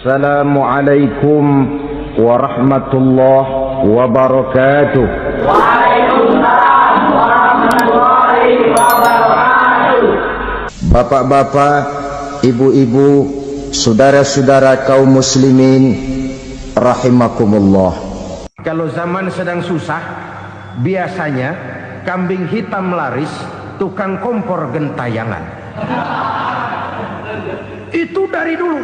Assalamualaikum warahmatullahi wabarakatuh. Waalaikumsalam warahmatullahi wabarakatuh. Bapak-bapak, ibu-ibu, saudara-saudara kaum muslimin rahimakumullah. Kalau zaman sedang susah, biasanya kambing hitam laris, tukang kompor gentayangan. Itu dari dulu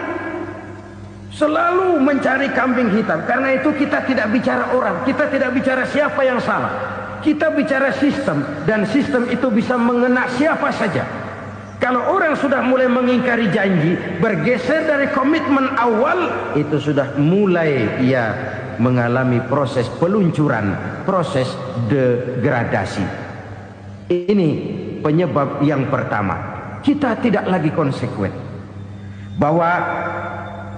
selalu mencari kambing hitam. Karena itu kita tidak bicara orang, kita tidak bicara siapa yang salah, kita bicara sistem, dan sistem itu bisa mengena siapa saja. Kalau orang sudah mulai mengingkari janji, bergeser dari komitmen awal, itu sudah mulai ia mengalami proses peluncuran, proses degradasi. Ini penyebab yang pertama. Kita tidak lagi konsekuen bahwa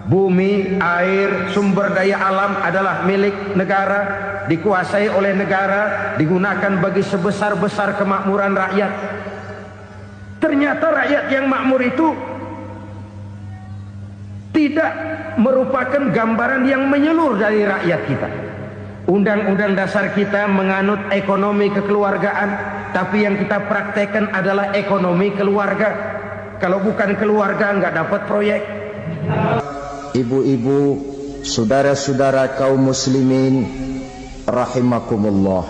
bumi, air, sumber daya alam adalah milik negara, dikuasai oleh negara, digunakan bagi sebesar-besar kemakmuran rakyat. Ternyata rakyat yang makmur itu tidak merupakan gambaran yang menyeluruh dari rakyat kita. Undang-undang dasar kita menganut ekonomi kekeluargaan, tapi yang kita praktekkan adalah ekonomi keluarga. Kalau bukan keluarga nggak dapat proyek. Ibu-ibu, saudara-saudara kaum muslimin rahimakumullah.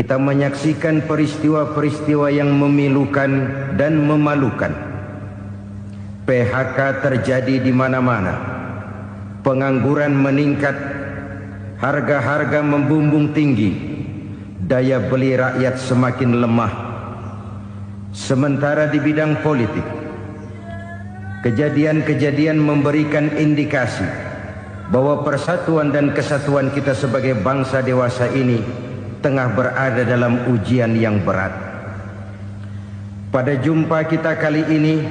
Kita menyaksikan peristiwa-peristiwa yang memilukan dan memalukan. PHK terjadi di mana-mana. Pengangguran meningkat, harga-harga membumbung tinggi, daya beli rakyat semakin lemah. Sementara di bidang politik, kejadian-kejadian memberikan indikasi bahwa persatuan dan kesatuan kita sebagai bangsa dewasa ini tengah berada dalam ujian yang berat. Pada jumpa kita kali ini,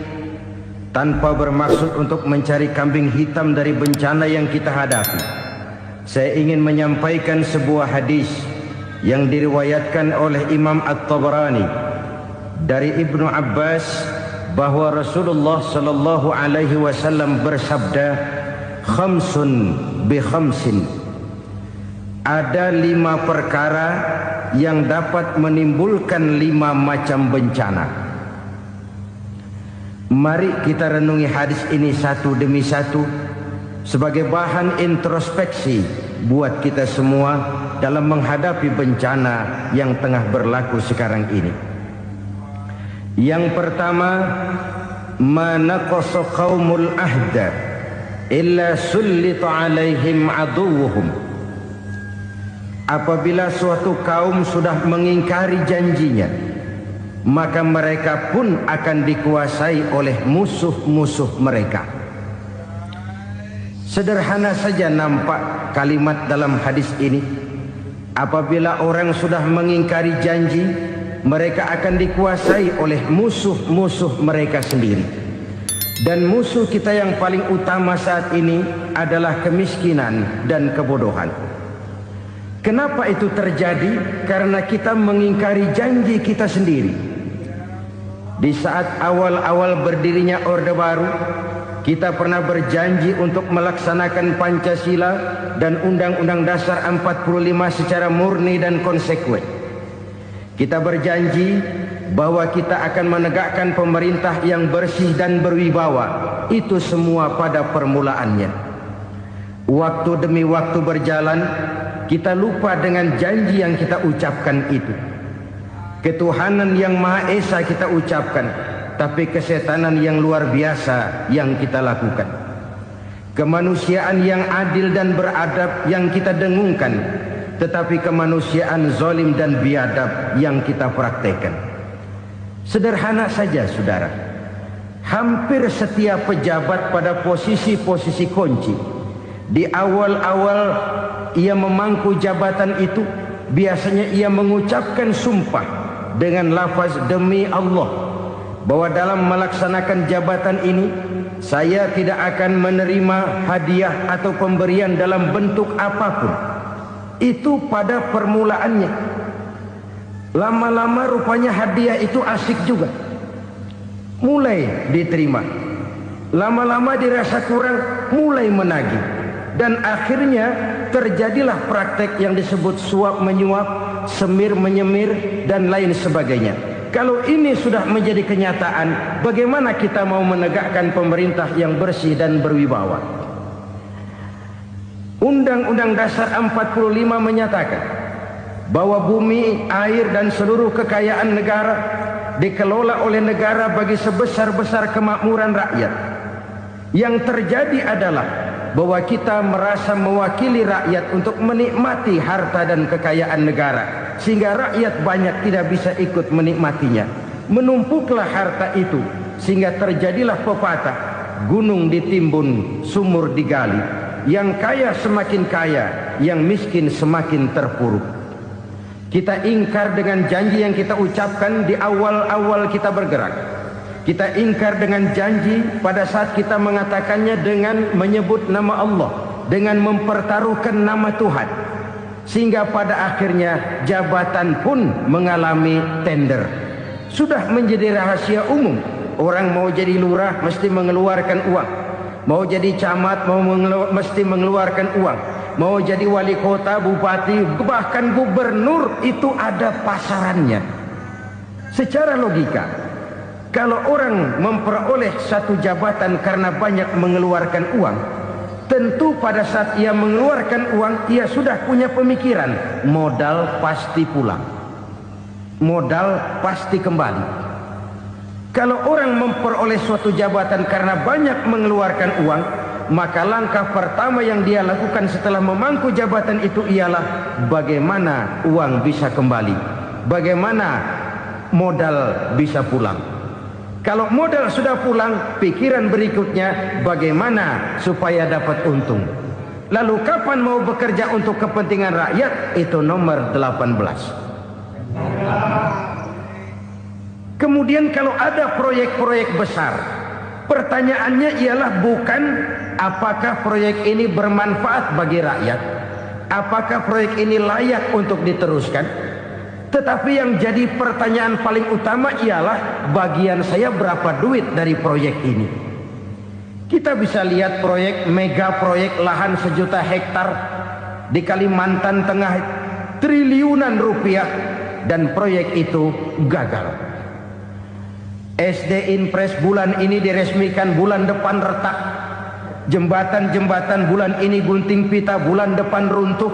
tanpa bermaksud untuk mencari kambing hitam dari bencana yang kita hadapi, saya ingin menyampaikan sebuah hadis yang diriwayatkan oleh Imam At-Tabarani dari Ibnu Abbas, bahwa Rasulullah sallallahu alaihi wasallam bersabda, khamsun bi khamsin, ada 5 perkara yang dapat menimbulkan 5 macam bencana. Mari kita renungi hadis ini satu demi satu sebagai bahan introspeksi buat kita semua dalam menghadapi bencana yang tengah berlaku sekarang ini. Yang pertama, manaqasa qaumul ahda illa sullita alaihim aduwuhum. Apabila suatu kaum sudah mengingkari janjinya, maka mereka pun akan dikuasai oleh musuh-musuh mereka. Sederhana saja nampak kalimat dalam hadis ini. Apabila orang sudah mengingkari janji, mereka akan dikuasai oleh musuh-musuh mereka sendiri. Dan musuh kita yang paling utama saat ini adalah kemiskinan dan kebodohan. Kenapa itu terjadi? Karena kita mengingkari janji kita sendiri. Di saat awal-awal berdirinya Orde Baru, kita pernah berjanji untuk melaksanakan Pancasila dan Undang-Undang Dasar 45 secara murni dan konsekuen. Kita berjanji bahwa kita akan menegakkan pemerintah yang bersih dan berwibawa. Itu semua pada permulaannya. Waktu demi waktu berjalan, kita lupa dengan janji yang kita ucapkan itu. Ketuhanan yang Maha Esa kita ucapkan, tapi kesetanan yang luar biasa yang kita lakukan. Kemanusiaan yang adil dan beradab yang kita dengungkan, tetapi kemanusiaan zalim dan biadab yang kita praktekkan. Sederhana saja saudara, hampir setiap pejabat pada posisi-posisi kunci, di awal-awal ia memangku jabatan itu, biasanya ia mengucapkan sumpah dengan lafaz demi Allah, bahwa dalam melaksanakan jabatan ini saya tidak akan menerima hadiah atau pemberian dalam bentuk apapun. Itu pada permulaannya. Lama-lama rupanya hadiah itu asik juga, mulai diterima. Lama-lama dirasa kurang, mulai menagih. Dan akhirnya terjadilah praktek yang disebut suap menyuap, semir menyemir, dan lain sebagainya. Kalau ini sudah menjadi kenyataan, bagaimana kita mau menegakkan pemerintah yang bersih dan berwibawa? Undang-Undang Dasar 45 menyatakan bahwa bumi, air, dan seluruh kekayaan negara dikelola oleh negara bagi sebesar-besar kemakmuran rakyat. Yang terjadi adalah bahwa kita merasa mewakili rakyat untuk menikmati harta dan kekayaan negara, sehingga rakyat banyak tidak bisa ikut menikmatinya. Menumpuklah harta itu sehingga terjadilah pepatah, gunung ditimbun, sumur digali. Yang kaya semakin kaya, yang miskin semakin terpuruk. Kita ingkar dengan janji yang kita ucapkan di awal-awal kita bergerak. Kita ingkar dengan janji pada saat kita mengatakannya dengan menyebut nama Allah, dengan mempertaruhkan nama Tuhan. Sehingga pada akhirnya jabatan pun mengalami tender. Sudah menjadi rahasia umum. Orang mau jadi lurah mesti mengeluarkan uang. Mau jadi camat mesti mengeluarkan uang. Mau jadi wali kota, bupati, bahkan gubernur, itu ada pasarannya. Secara logika, kalau orang memperoleh satu jabatan karena banyak mengeluarkan uang, tentu pada saat ia mengeluarkan uang, ia sudah punya pemikiran, modal pasti pulang, modal pasti kembali. Kalau orang memperoleh suatu jabatan karena banyak mengeluarkan uang, maka langkah pertama yang dia lakukan setelah memangku jabatan itu ialah bagaimana uang bisa kembali, bagaimana modal bisa pulang. Kalau modal sudah pulang, pikiran berikutnya bagaimana supaya dapat untung. Lalu kapan mau bekerja untuk kepentingan rakyat? Itu nomor 18. Kemudian kalau ada proyek-proyek besar, pertanyaannya ialah bukan apakah proyek ini bermanfaat bagi rakyat, apakah proyek ini layak untuk diteruskan, tetapi yang jadi pertanyaan paling utama ialah bagian saya berapa duit dari proyek ini. Kita bisa lihat proyek, mega proyek lahan 1 juta hektar di Kalimantan Tengah, triliunan rupiah, dan proyek itu gagal. SD Impres bulan ini diresmikan, bulan depan retak. Jembatan-jembatan bulan ini gunting pita, bulan depan runtuh.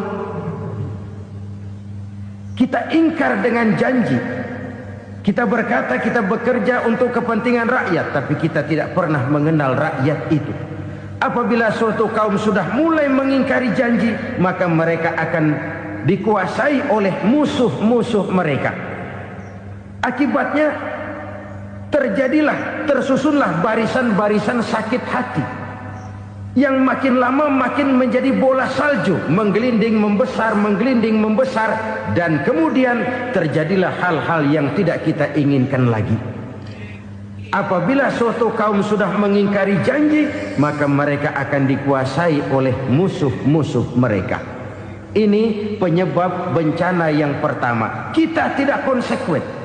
Kita ingkar dengan janji. Kita berkata kita bekerja untuk kepentingan rakyat, tapi kita tidak pernah mengenal rakyat itu. Apabila suatu kaum sudah mulai mengingkari janji, maka mereka akan dikuasai oleh musuh-musuh mereka. Akibatnya tersusunlah barisan-barisan sakit hati yang makin lama makin menjadi bola salju, menggelinding membesar, dan kemudian terjadilah hal-hal yang tidak kita inginkan lagi. Apabila suatu kaum sudah mengingkari janji, maka mereka akan dikuasai oleh musuh-musuh mereka. Ini penyebab bencana yang pertama. Kita tidak konsekuen.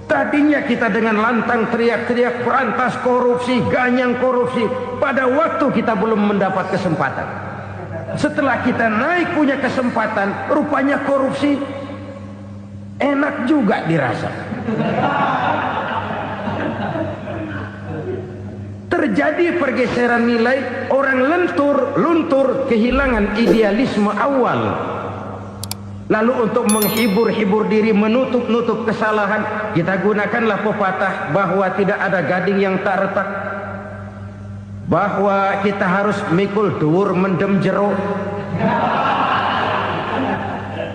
Tadinya kita dengan lantang teriak-teriak berantas korupsi, ganyang korupsi. Pada waktu kita belum mendapat kesempatan. Setelah kita naik punya kesempatan, rupanya korupsi enak juga dirasa. Terjadi pergeseran nilai, orang luntur, kehilangan idealisme awal. Lalu untuk menghibur diri, menutup kesalahan, kita gunakanlah pepatah bahwa tidak ada gading yang tak retak, bahwa kita harus mikul dhuwur mendem jero.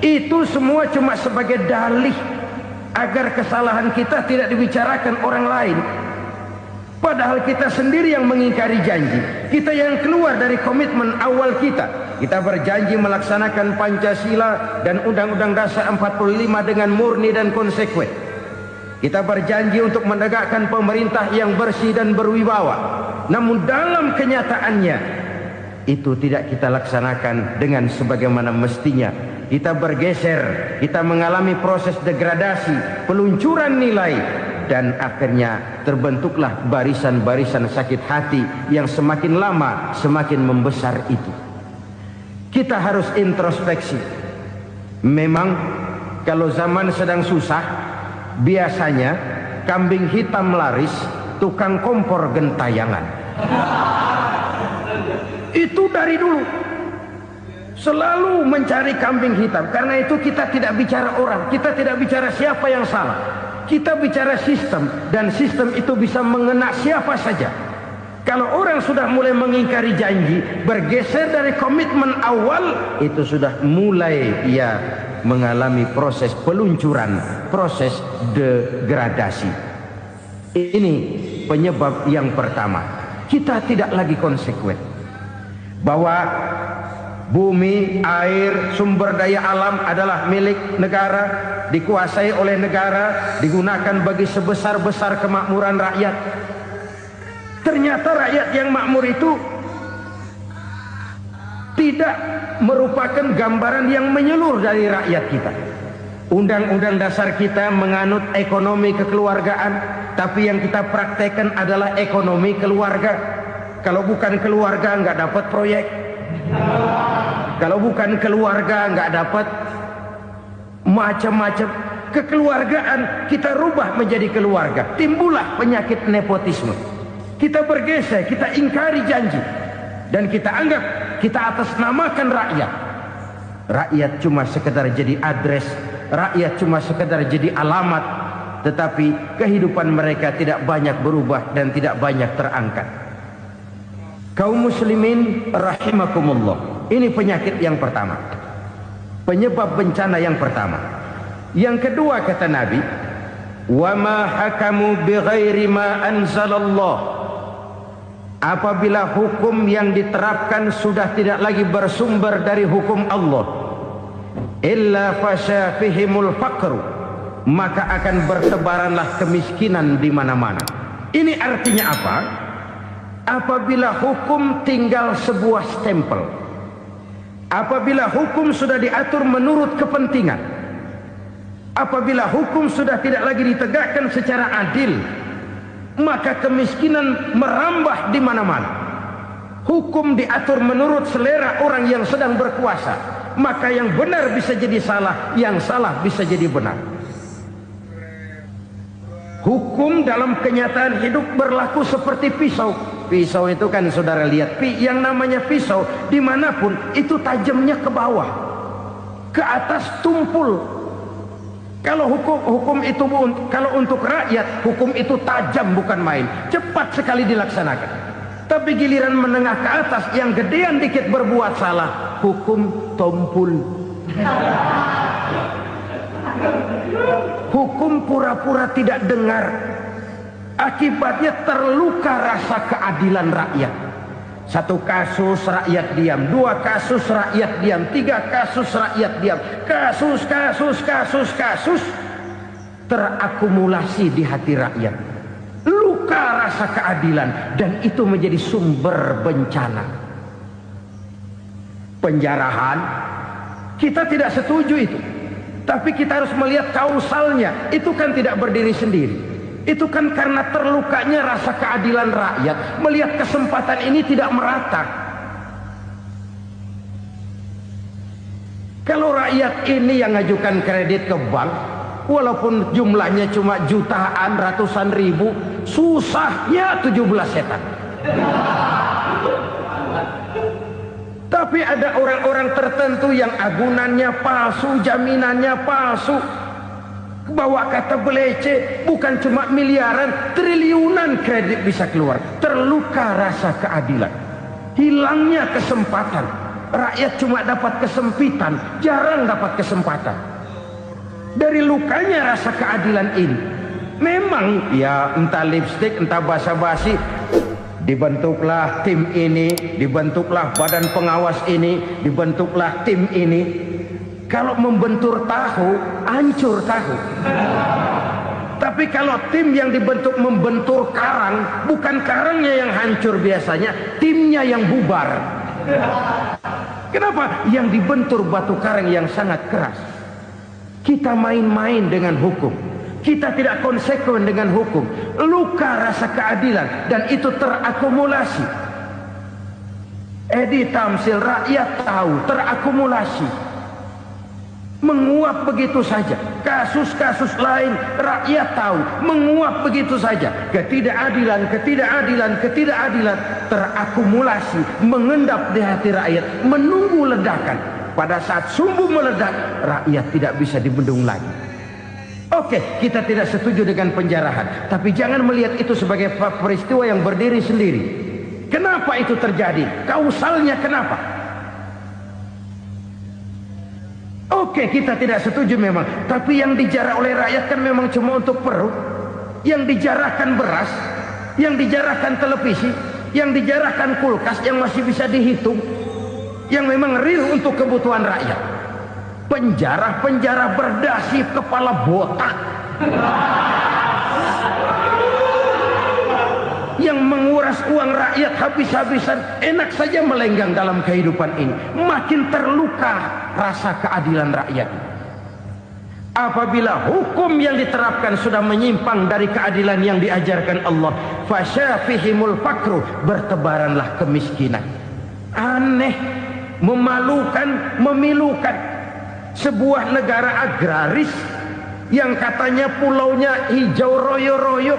Itu semua cuma sebagai dalih agar kesalahan kita tidak dibicarakan orang lain. Padahal kita sendiri yang mengingkari janji. Kita yang keluar dari komitmen awal kita. Kita berjanji melaksanakan Pancasila dan Undang-Undang Dasar 45 dengan murni dan konsekuen. Kita berjanji untuk menegakkan pemerintah yang bersih dan berwibawa. Namun dalam kenyataannya itu tidak kita laksanakan dengan sebagaimana mestinya. Kita bergeser, kita mengalami proses degradasi, peluncuran nilai, dan akhirnya terbentuklah barisan-barisan sakit hati yang semakin lama semakin membesar itu. Kita harus introspeksi. Memang kalau zaman sedang susah, biasanya kambing hitam laris, tukang kompor gentayangan. Itu dari dulu selalu mencari kambing hitam. Karena itu kita tidak bicara orang, kita tidak bicara siapa yang salah, kita bicara sistem, dan sistem itu bisa mengena siapa saja. Kalau orang sudah mulai mengingkari janji, bergeser dari komitmen awal, itu sudah mulai ia mengalami proses peluncuran, proses degradasi. Ini penyebab yang pertama. Kita tidak lagi konsekuen bahwa bumi, air, sumber daya alam adalah milik negara, dikuasai oleh negara, digunakan bagi sebesar-besar kemakmuran rakyat. Ternyata rakyat yang makmur itu tidak merupakan gambaran yang menyeluruh dari rakyat kita. Undang-undang dasar kita menganut ekonomi kekeluargaan, tapi yang kita praktekkan adalah ekonomi keluarga. Kalau bukan keluarga nggak dapat proyek. Kalau bukan keluarga nggak dapat macam-macam. Kekeluargaan kita rubah menjadi keluarga. Timbullah penyakit nepotisme. Kita bergeser, kita ingkari janji, dan kita anggap kita atasnamakan rakyat. Rakyat cuma sekedar jadi address, rakyat cuma sekedar jadi alamat, tetapi kehidupan mereka tidak banyak berubah dan tidak banyak terangkat. Kaum muslimin rahimakumullah, ini penyakit yang pertama, penyebab bencana yang pertama. Yang kedua kata Nabi, wa ma hakamu bighairi ma anzalallah. Apabila hukum yang diterapkan sudah tidak lagi bersumber dari hukum Allah, illa fasya fihimul faqru, maka akan bertebaranlah kemiskinan di mana-mana. Ini artinya apa? Apabila hukum tinggal sebuah stempel, apabila hukum sudah diatur menurut kepentingan, apabila hukum sudah tidak lagi ditegakkan secara adil, maka kemiskinan merambah di mana-mana. Hukum diatur menurut selera orang yang sedang berkuasa, maka yang benar bisa jadi salah, yang salah bisa jadi benar. Hukum dalam kenyataan hidup berlaku seperti pisau. Pisau itu kan saudara lihat, yang namanya pisau dimanapun itu tajamnya ke bawah, ke atas tumpul. Kalau hukum itu, kalau untuk rakyat, hukum itu tajam bukan main, cepat sekali dilaksanakan. Tapi giliran menengah ke atas, yang gedean dikit berbuat salah, hukum tumpul. Hukum pura-pura tidak dengar, akibatnya terluka rasa keadilan rakyat. Satu kasus rakyat diam, dua kasus rakyat diam, tiga kasus rakyat diam, kasus terakumulasi di hati rakyat. Luka rasa keadilan, dan itu menjadi sumber bencana. Penjarahan, kita tidak setuju itu, tapi kita harus melihat kausalnya. Itu kan tidak berdiri sendiri. Itu kan karena terlukanya rasa keadilan rakyat, melihat kesempatan ini tidak merata. Kalau rakyat ini yang ngajukan kredit ke bank, walaupun jumlahnya cuma jutaan, ratusan ribu, susahnya 17 setan. Tapi ada orang-orang tertentu yang agunannya palsu, jaminannya palsu, bawa kata belece, bukan cuma miliaran, triliunan kredit bisa keluar. Terluka rasa keadilan, hilangnya kesempatan. Rakyat cuma dapat kesempitan, jarang dapat kesempatan. Dari lukanya rasa keadilan ini, memang ya entah lipstik, entah basa-basi, dibentuklah tim ini, dibentuklah badan pengawas ini, dibentuklah tim ini. Kalau membentur tahu, hancur tahu. Tapi kalau tim yang dibentuk membentur karang, bukan karangnya yang hancur biasanya, timnya yang bubar. Kenapa? Yang dibentur batu karang yang sangat keras. Kita main-main dengan hukum, Kita tidak konsekuen dengan hukum. Luka rasa keadilan dan itu terakumulasi. Edi Tamsil, rakyat tahu, terakumulasi. Menguap begitu saja. Kasus-kasus lain rakyat tahu, menguap begitu saja. Ketidakadilan terakumulasi, mengendap di hati rakyat, menunggu ledakan. Pada saat sumbu meledak, rakyat tidak bisa dibendung lagi. Oke, kita tidak setuju dengan penjarahan, tapi jangan melihat itu sebagai peristiwa yang berdiri sendiri. Kenapa itu terjadi? Kausalnya kenapa? Oke, kita tidak setuju memang, tapi yang dijarah oleh rakyat kan memang cuma untuk perut. Yang dijarahkan beras, yang dijarahkan televisi, yang dijarahkan kulkas yang masih bisa dihitung, yang memang real untuk kebutuhan rakyat. Penjara berdasi kepala botak yang menguras uang rakyat habis-habisan, enak saja melenggang dalam kehidupan ini. Makin terluka rasa keadilan rakyat. Apabila hukum yang diterapkan sudah menyimpang dari keadilan yang diajarkan Allah, fasyafihimul fakru, bertebaranlah kemiskinan. Aneh, memalukan, memilukan. Sebuah negara agraris yang katanya pulaunya hijau royo-royo,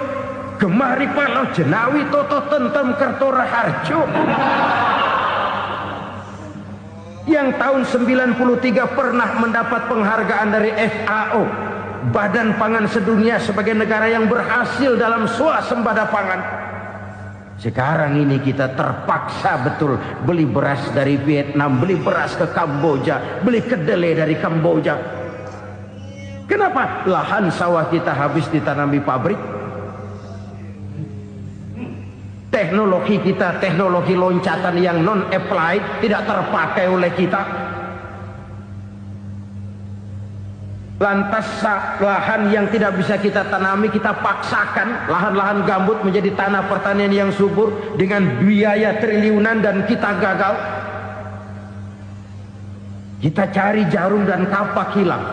Gemari Palau Jenawi Toto Tentem Kertora Harjo, yang tahun 93 pernah mendapat penghargaan dari FAO, Badan Pangan Sedunia, sebagai negara yang berhasil dalam swasembada pangan. Sekarang ini kita terpaksa betul beli beras dari Vietnam, beli beras ke Kamboja, beli kedelai dari Kamboja. Kenapa? Lahan sawah kita habis ditanami pabrik. Teknologi kita, teknologi loncatan yang non-applied, tidak terpakai oleh kita. Lantas lahan yang tidak bisa kita tanami, kita paksakan lahan-lahan gambut menjadi tanah pertanian yang subur dengan biaya triliunan, dan kita gagal. Kita cari jarum dan kapak hilang.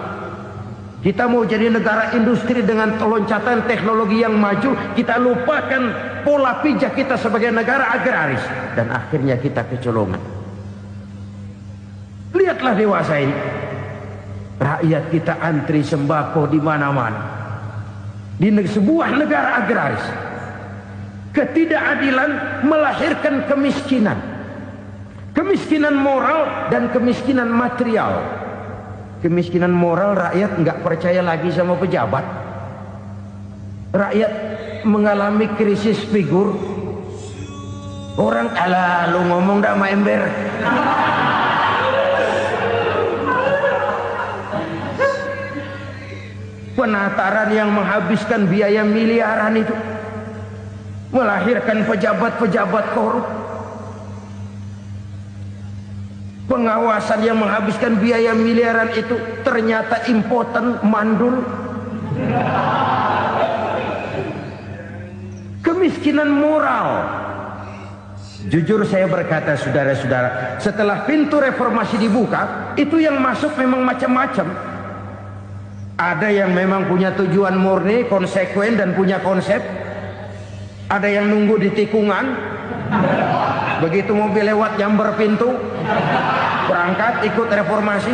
Kita mau jadi negara industri dengan loncatan teknologi yang maju, kita lupakan pola pijak kita sebagai negara agraris, dan akhirnya kita kecolongan. Lihatlah dewasa ini. Rakyat kita antri sembako di mana-mana. Di sebuah negara agraris, ketidakadilan melahirkan kemiskinan. Kemiskinan moral dan kemiskinan material. Kemiskinan moral, rakyat nggak percaya lagi sama pejabat. Rakyat mengalami krisis figur. Orang ala lu ngomong dah sama ember. Penataran yang menghabiskan biaya miliaran itu melahirkan pejabat-pejabat korup. Pengawasan yang menghabiskan biaya miliaran itu ternyata impoten, mandul. Kemiskinan moral. Jujur saya berkata, saudara-saudara, setelah pintu reformasi dibuka, itu yang masuk memang macam-macam. Ada yang memang punya tujuan murni, konsekuen dan punya konsep. Ada yang nunggu di tikungan, begitu mobil lewat nyamber pintu, berangkat ikut reformasi.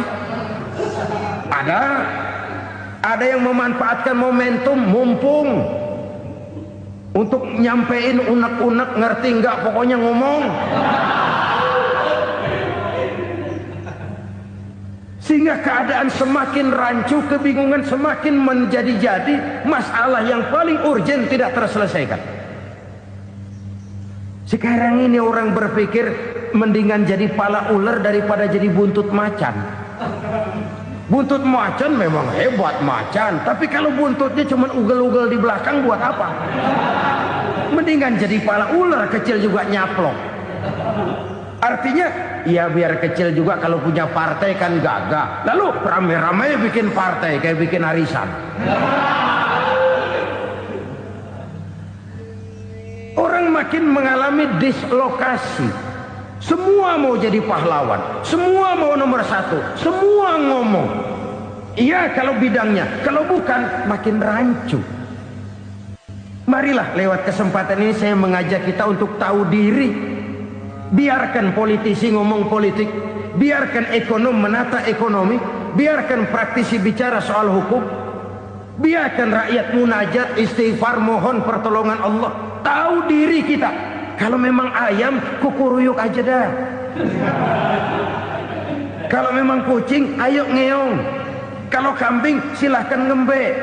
Ada yang memanfaatkan momentum, mumpung, untuk nyampein unek-unek, ngerti nggak, pokoknya ngomong. Sehingga keadaan semakin rancu, kebingungan semakin menjadi-jadi, masalah yang paling urgen tidak terselesaikan. Sekarang ini orang berpikir mendingan jadi pala ular daripada jadi buntut macan. Buntut macan memang hebat macan, tapi kalau buntutnya cuma ugel-ugel di belakang buat apa? Mendingan jadi pala ular, kecil juga nyaplok. Artinya, ya biar kecil juga kalau punya partai kan gagah. Lalu rame-rame bikin partai kayak bikin arisan. Orang makin mengalami dislokasi. Semua mau jadi pahlawan, semua mau nomor satu, semua ngomong. Iya kalau bidangnya, kalau bukan makin rancu. Marilah lewat kesempatan ini saya mengajak kita untuk tahu diri. Biarkan politisi ngomong politik, biarkan ekonom menata ekonomi, biarkan praktisi bicara soal hukum, biarkan rakyat munajat, istighfar, mohon pertolongan Allah. Tahu diri kita. Kalau memang ayam, kukuruyuk aja dah. Kalau memang kucing, ayo ngeong. Kalau kambing, silahkan ngembe.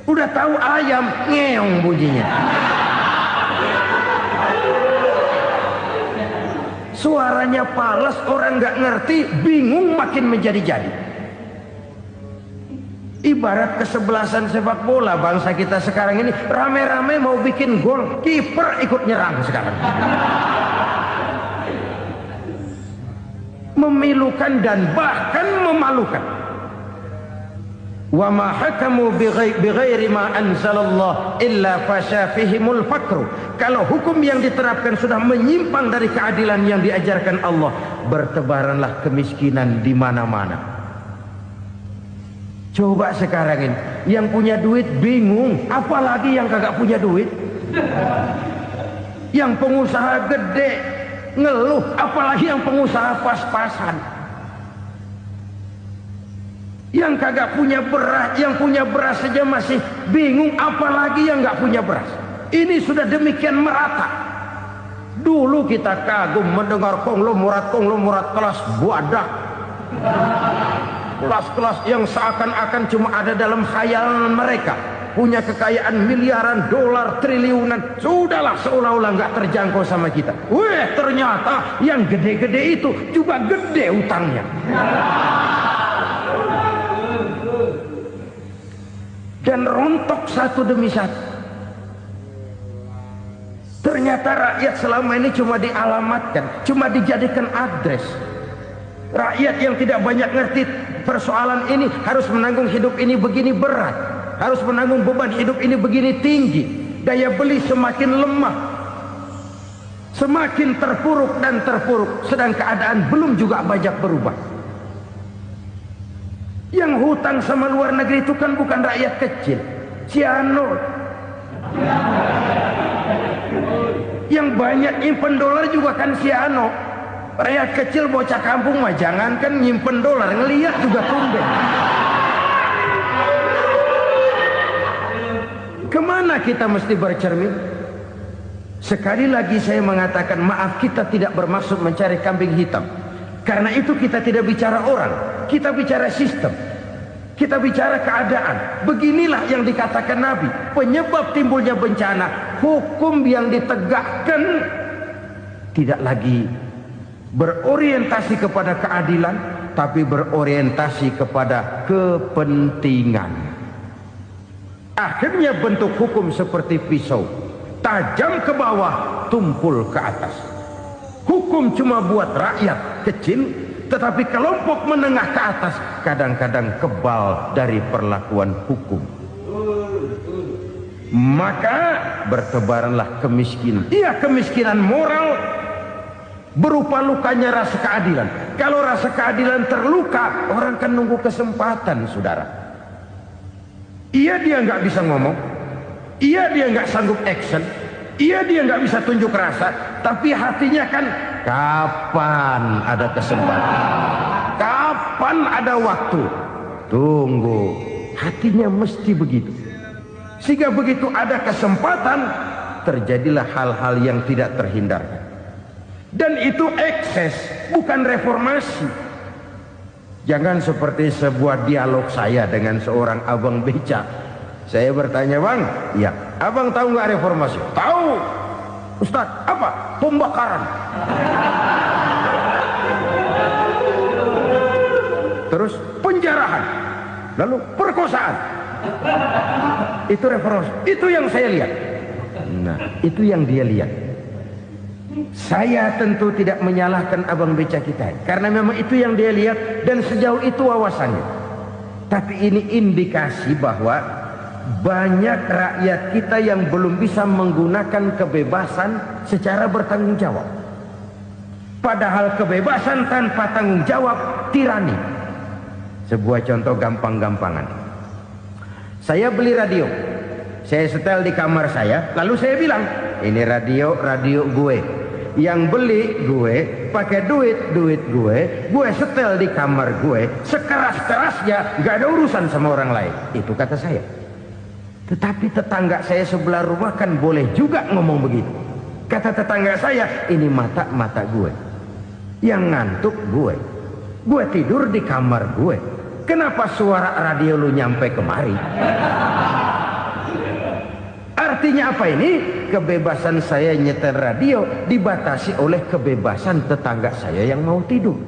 Udah tahu ayam, ngeong bunyinya. Suaranya palas, orang nggak ngerti, bingung, makin menjadi-jadi. Ibarat kesebelasan sepak bola bangsa kita sekarang ini, rame-rame mau bikin gol, kiper ikut nyerang sekarang. Memilukan dan bahkan memalukan. Wa ma hakamu bighairi ma anzalallah illa fasha fihimul fakru. Kalau hukum yang diterapkan sudah menyimpang dari keadilan yang diajarkan Allah, bertebaranlah kemiskinan di mana-mana. Coba sekarang ini, yang punya duit bingung, apalagi yang kagak punya duit. Yang pengusaha gede ngeluh, apalagi yang pengusaha pas-pasan. Yang kagak punya beras, yang punya beras saja masih bingung, apalagi yang nggak punya beras. Ini sudah demikian merata. Dulu kita kagum mendengar konglomerat kelas buadak, kelas-kelas yang seakan-akan cuma ada dalam khayalan mereka, punya kekayaan miliaran dolar, triliunan. Sudahlah, seolah-olah nggak terjangkau sama kita. Weh, ternyata yang gede-gede itu juga gede utangnya. Dan rontok satu demi satu. Ternyata rakyat selama ini cuma dialamatkan, cuma dijadikan adres. Rakyat yang tidak banyak ngerti persoalan ini harus menanggung hidup ini begini berat, harus menanggung beban hidup ini begini tinggi. Daya beli semakin lemah, semakin terpuruk dan terpuruk, sedang keadaan belum juga banyak berubah. Yang hutang sama luar negeri itu kan bukan rakyat kecil, Ciano. Yang banyak nyimpen dolar juga kan Ciano. Rakyat kecil bocah kampung mah jangankan nyimpen dolar, ngelihat juga tumben. Kemana kita mesti bercermin? Sekali lagi saya mengatakan, maaf, kita tidak bermaksud mencari kambing hitam. Karena itu kita tidak bicara orang, kita bicara sistem, kita bicara keadaan. Beginilah yang dikatakan Nabi, penyebab timbulnya bencana, hukum yang ditegakkan tidak lagi berorientasi kepada keadilan, tapi berorientasi kepada kepentingan. Akhirnya bentuk hukum seperti pisau, tajam ke bawah, tumpul ke atas. Hukum cuma buat rakyat kecil, tetapi kelompok menengah ke atas kadang-kadang kebal dari perlakuan hukum. Maka bertebaranlah kemiskinan. Iya, kemiskinan moral berupa lukanya rasa keadilan. Kalau rasa keadilan terluka, orang kan nunggu kesempatan, saudara. Iya, dia nggak bisa ngomong, iya dia nggak sanggup action, iya dia nggak bisa tunjuk rasa, tapi hatinya kan, kapan ada kesempatan, kapan ada waktu, tunggu. Hatinya mesti begitu. Sehingga begitu ada kesempatan, terjadilah hal-hal yang tidak terhindarkan. Dan itu ekses, bukan reformasi. Jangan seperti sebuah dialog saya dengan seorang abang beca. Saya bertanya, bang, iya, abang tahu nggak reformasi? Tahu. Ustaz, apa? Pembakaran. Terus penjarahan. Lalu perkosaan. Itu reformasi. Itu yang saya lihat. Nah, itu yang dia lihat. Saya tentu tidak menyalahkan abang beca kita, karena memang itu yang dia lihat dan sejauh itu wawasannya. Tapi ini indikasi bahwa banyak rakyat kita yang belum bisa menggunakan kebebasan secara bertanggung jawab. Padahal kebebasan tanpa tanggung jawab tirani. Sebuah contoh gampang-gampangan. Saya beli radio, saya setel di kamar saya, lalu saya bilang, ini radio gue. Yang beli gue, pakai duit gue setel di kamar gue, sekeras-kerasnya, gak ada urusan sama orang lain. Itu kata saya. Tetapi tetangga saya sebelah rumah kan boleh juga ngomong begitu. Kata tetangga saya, ini mata gue, yang ngantuk gue tidur di kamar gue, kenapa suara radio lu nyampe kemari? Artinya apa ini? Kebebasan saya nyetel radio dibatasi oleh kebebasan tetangga saya yang mau tidur.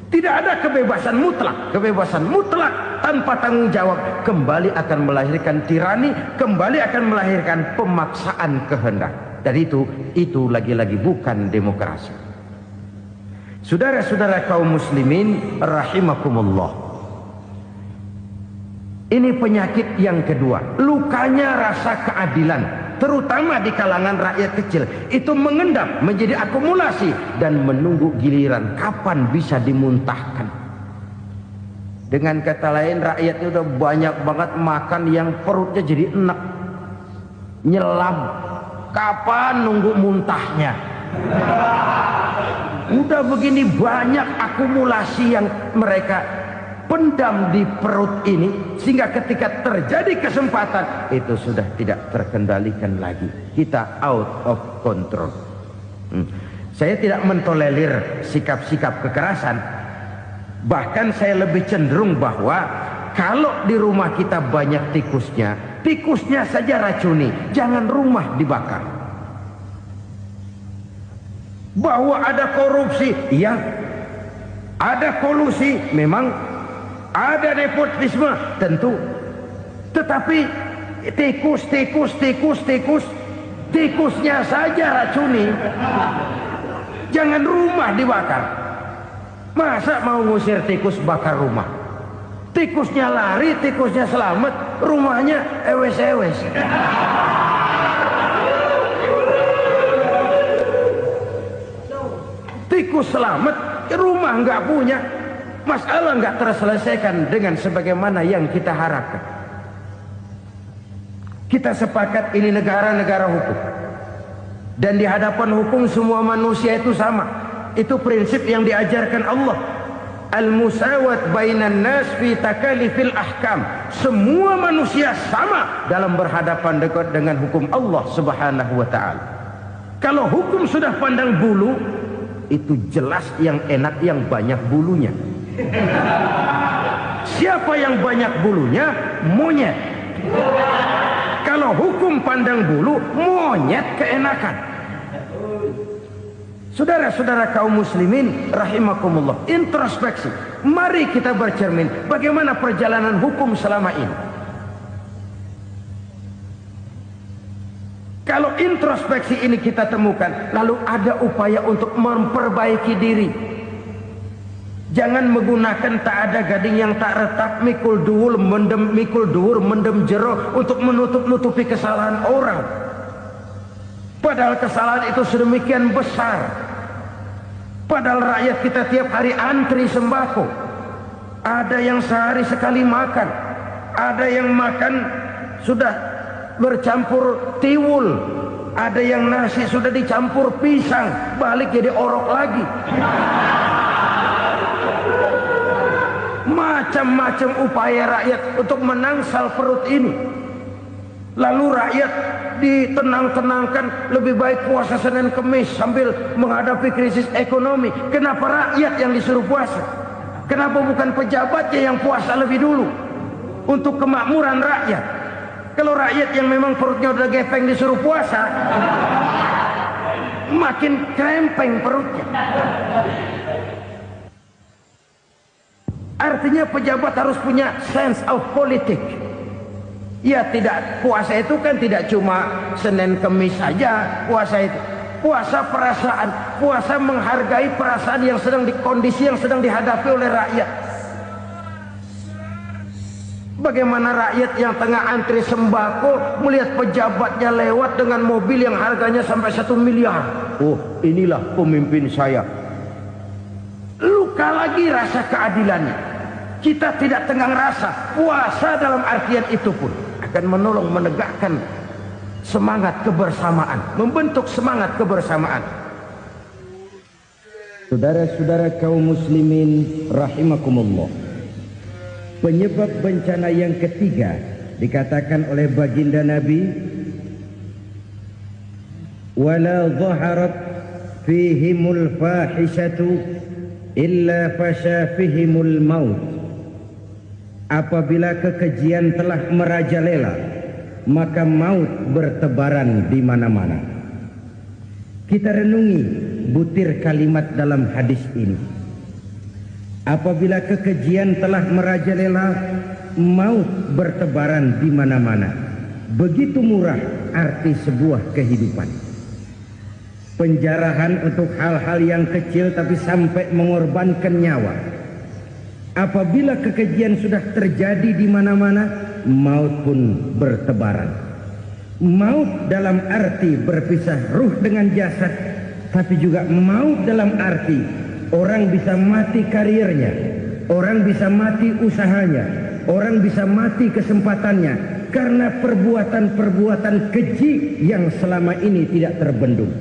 Tidak ada kebebasan mutlak. Kebebasan mutlak tanpa tanggung jawab kembali akan melahirkan tirani, kembali akan melahirkan pemaksaan kehendak. Dan itu lagi-lagi bukan demokrasi. Saudara-saudara kaum muslimin rahimakumullah. Ini penyakit yang kedua, lukanya rasa keadilan, terutama di kalangan rakyat kecil. Itu mengendap menjadi akumulasi dan menunggu giliran kapan bisa dimuntahkan. Dengan kata lain, rakyatnya udah banyak banget makan yang perutnya jadi enak, nyelam. Kapan nunggu muntahnya? Udah begini banyak akumulasi yang mereka pendam di perut ini, sehingga ketika terjadi kesempatan itu sudah tidak terkendalikan lagi. Kita out of control. Saya tidak mentolerir sikap-sikap kekerasan. Bahkan saya lebih cenderung bahwa kalau di rumah kita banyak tikusnya saja racuni, jangan rumah dibakar. Bahwa ada korupsi, iya. Ada kolusi, memang. Ada nepotisme, tentu. Tetapi tikusnya saja racuni. Jangan rumah dibakar. Masa mau ngusir tikus bakar rumah? Tikusnya lari, tikusnya selamat, rumahnya ewes-ewes. Tikus selamat, rumah nggak punya. Masalah nggak terselesaikan dengan sebagaimana yang kita harapkan. Kita sepakat ini negara hukum, dan di hadapan hukum semua manusia itu sama. Itu prinsip yang diajarkan Allah. Al-musawat bainan nas fi takalifil ahkam. Semua manusia sama dalam berhadapan dekat dengan hukum Allah Subhanahu wa taala. Kalau hukum sudah pandang bulu, itu jelas yang enak yang banyak bulunya. Siapa yang banyak bulunya? Monyet. Kalau hukum pandang bulu, monyet keenakan. Saudara-saudara kaum muslimin rahimakumullah, introspeksi. Mari kita bercermin bagaimana perjalanan hukum selama ini. Kalau introspeksi ini kita temukan, lalu ada upaya untuk memperbaiki diri. Jangan menggunakan tak ada gading yang tak retak, mikul duwur mendem jero untuk menutup-nutupi kesalahan orang. Padahal kesalahan itu sedemikian besar. Padahal rakyat kita tiap hari antri sembako. Ada yang sehari sekali makan, ada yang makan sudah bercampur tiwul, ada yang nasi sudah dicampur pisang, balik jadi orok lagi. Macam-macam upaya rakyat untuk menangsal perut ini. Lalu rakyat ditenang-tenangkan, lebih baik puasa Senin Kemis sambil menghadapi krisis ekonomi. Kenapa rakyat yang disuruh puasa? Kenapa bukan pejabatnya yang puasa lebih dulu untuk kemakmuran rakyat? Kalau rakyat yang memang perutnya udah gepeng disuruh puasa, makin krempeng perutnya. Artinya pejabat harus punya sense of politik. Ya, tidak, puasa itu kan tidak cuma Senin Kemis saja. Puasa itu puasa perasaan, puasa menghargai perasaan yang sedang kondisi yang sedang dihadapi oleh rakyat. Bagaimana rakyat yang tengah antri sembako melihat pejabatnya lewat dengan mobil yang harganya sampai 1 miliar. Oh, inilah pemimpin saya. Luka lagi rasa keadilannya. Kita tidak tenggang rasa. Puasa dalam artian itu pun akan menolong menegakkan semangat kebersamaan, membentuk semangat kebersamaan. Saudara-saudara kaum muslimin rahimakumullah, penyebab bencana yang ketiga dikatakan oleh baginda Nabi, wala dhaharat fihimul fahishatu illa fasha fihimul maut. Apabila kekejian telah merajalela, maka maut bertebaran di mana-mana. Kita renungi butir kalimat dalam hadis ini. Apabila kekejian telah merajalela, maut bertebaran di mana-mana. Begitu murah arti sebuah kehidupan. Penjarahan untuk hal-hal yang kecil tapi sampai mengorbankan nyawa. Apabila kekejian sudah terjadi di mana-mana, maut pun bertebaran. Maut dalam arti berpisah ruh dengan jasad, tapi juga maut dalam arti orang bisa mati karirnya, orang bisa mati usahanya, orang bisa mati kesempatannya karena perbuatan-perbuatan keji yang selama ini tidak terbendung.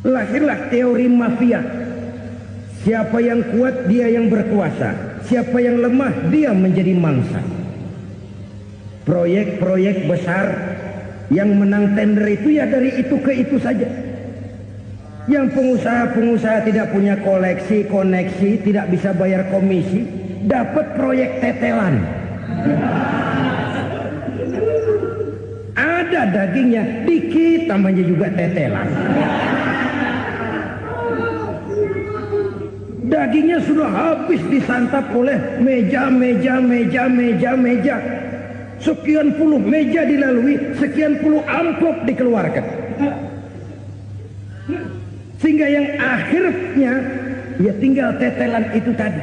Lahirlah teori mafia. Siapa yang kuat dia yang berkuasa, siapa yang lemah dia menjadi mangsa. Proyek-proyek besar yang menang tender itu ya dari itu ke itu saja. Yang pengusaha-pengusaha tidak punya koleksi, koneksi, tidak bisa bayar komisi, dapat proyek tetelan. Ada dagingnya, dikit namanya juga tetelan. Dagingnya sudah habis disantap oleh meja. Sekian puluh meja dilalui, sekian puluh amplop dikeluarkan. Sehingga yang akhirnya ya tinggal tetelan itu tadi.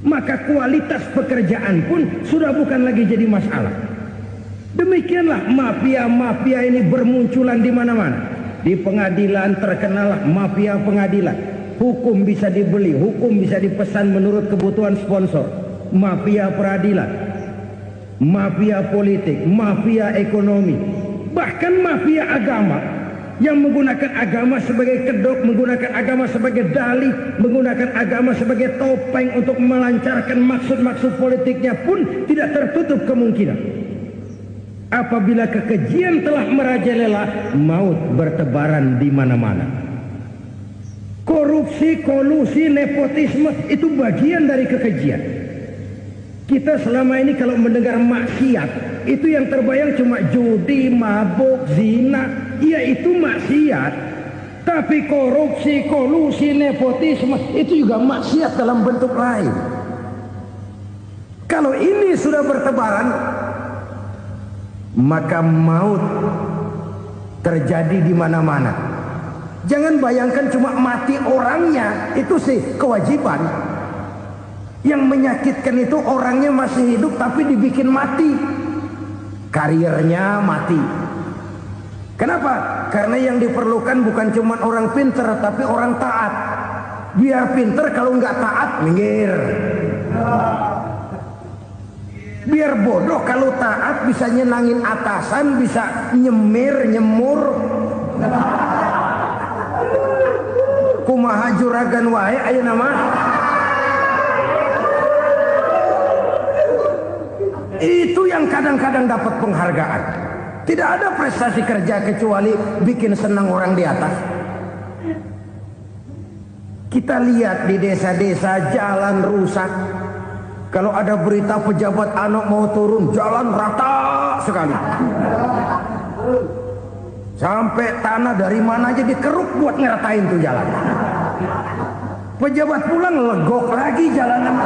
Maka kualitas pekerjaan pun sudah bukan lagi jadi masalah. Demikianlah mafia-mafia ini bermunculan di mana-mana. Di pengadilan terkenallah mafia pengadilan. Hukum bisa dibeli, hukum bisa dipesan menurut kebutuhan sponsor. Mafia peradilan, mafia politik, mafia ekonomi, bahkan mafia agama yang menggunakan agama sebagai kedok, menggunakan agama sebagai dalih, menggunakan agama sebagai topeng untuk melancarkan maksud-maksud politiknya pun tidak tertutup kemungkinan. Apabila kekejian telah merajalela, maut bertebaran di mana-mana. Korupsi, kolusi, nepotisme itu bagian dari kekejian. Kita selama ini kalau mendengar maksiat, itu yang terbayang cuma judi, mabuk, zina. Ya itu maksiat. Tapi korupsi, kolusi, nepotisme itu juga maksiat dalam bentuk lain. Kalau ini sudah bertebaran, maka maut terjadi di mana-mana. Jangan bayangkan cuma mati orangnya, itu sih kewajiban. Yang menyakitkan itu orangnya masih hidup tapi dibikin mati. Karirnya mati. Kenapa? Karena yang diperlukan bukan cuma orang pinter tapi orang taat. Biar pinter, kalau nggak taat minggir. Biar bodoh, kalau taat bisa nyenangin atasan, bisa nyemur. Kumaha juragan wae aya nama. Itu yang kadang-kadang dapat penghargaan. Tidak ada prestasi kerja kecuali bikin senang orang di atas. Kita lihat di desa-desa jalan rusak. Kalau ada berita pejabat anak mau turun, jalan rata sekali. Sampai tanah dari mana aja dikeruk buat ngeratain tuh jalan. Pejabat pulang legok lagi jalanan.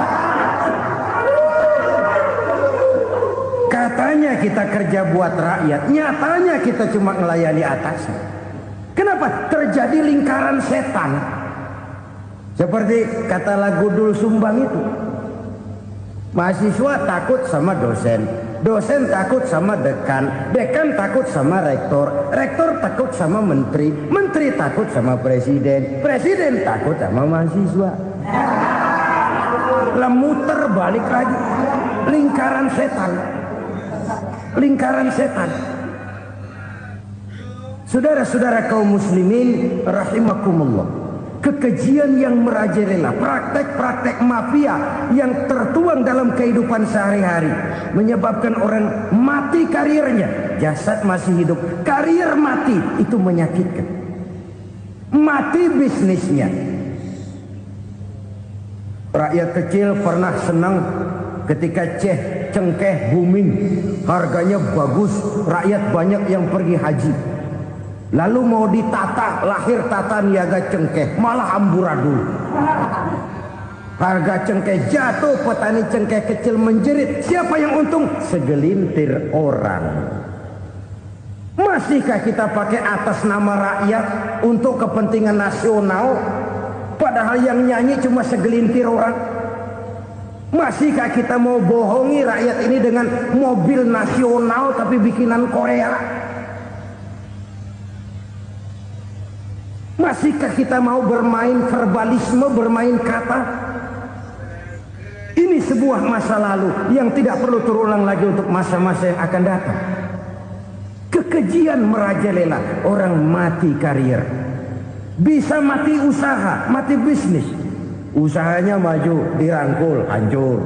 Katanya kita kerja buat rakyat, nyatanya kita cuma melayani atas. Kenapa? Terjadi lingkaran setan. Seperti kata lagu Dul Sumbang itu. Mahasiswa takut sama dosen, dosen takut sama dekan, dekan takut sama rektor, rektor takut sama menteri, menteri takut sama presiden, presiden takut sama mahasiswa. lah muter balik lagi. Lingkaran setan. Lingkaran setan. Saudara-saudara kaum muslimin rahimakumullah, kekejian yang merajalela, praktek-praktek mafia yang tertuang dalam kehidupan sehari-hari menyebabkan orang mati karirnya, jasad masih hidup, karir mati, itu menyakitkan. Mati bisnisnya. Rakyat kecil pernah senang ketika cengkeh booming, harganya bagus, rakyat banyak yang pergi haji. Lalu mau ditata, lahir tata niaga cengkeh, malah amburadul. Harga cengkeh jatuh, petani cengkeh kecil menjerit. Siapa yang untung? Segelintir orang. Masihkah kita pakai atas nama rakyat untuk kepentingan nasional, padahal yang nyanyi cuma segelintir orang? Masihkah kita mau bohongi rakyat ini dengan mobil nasional tapi bikinan Korea? Masihkah kita mau bermain verbalisme, bermain kata? Ini sebuah masa lalu yang tidak perlu terulang lagi untuk masa-masa yang akan datang. Kekejian merajalela, orang mati karir. Bisa mati usaha, mati bisnis. Usahanya maju, dirangkul, hancur.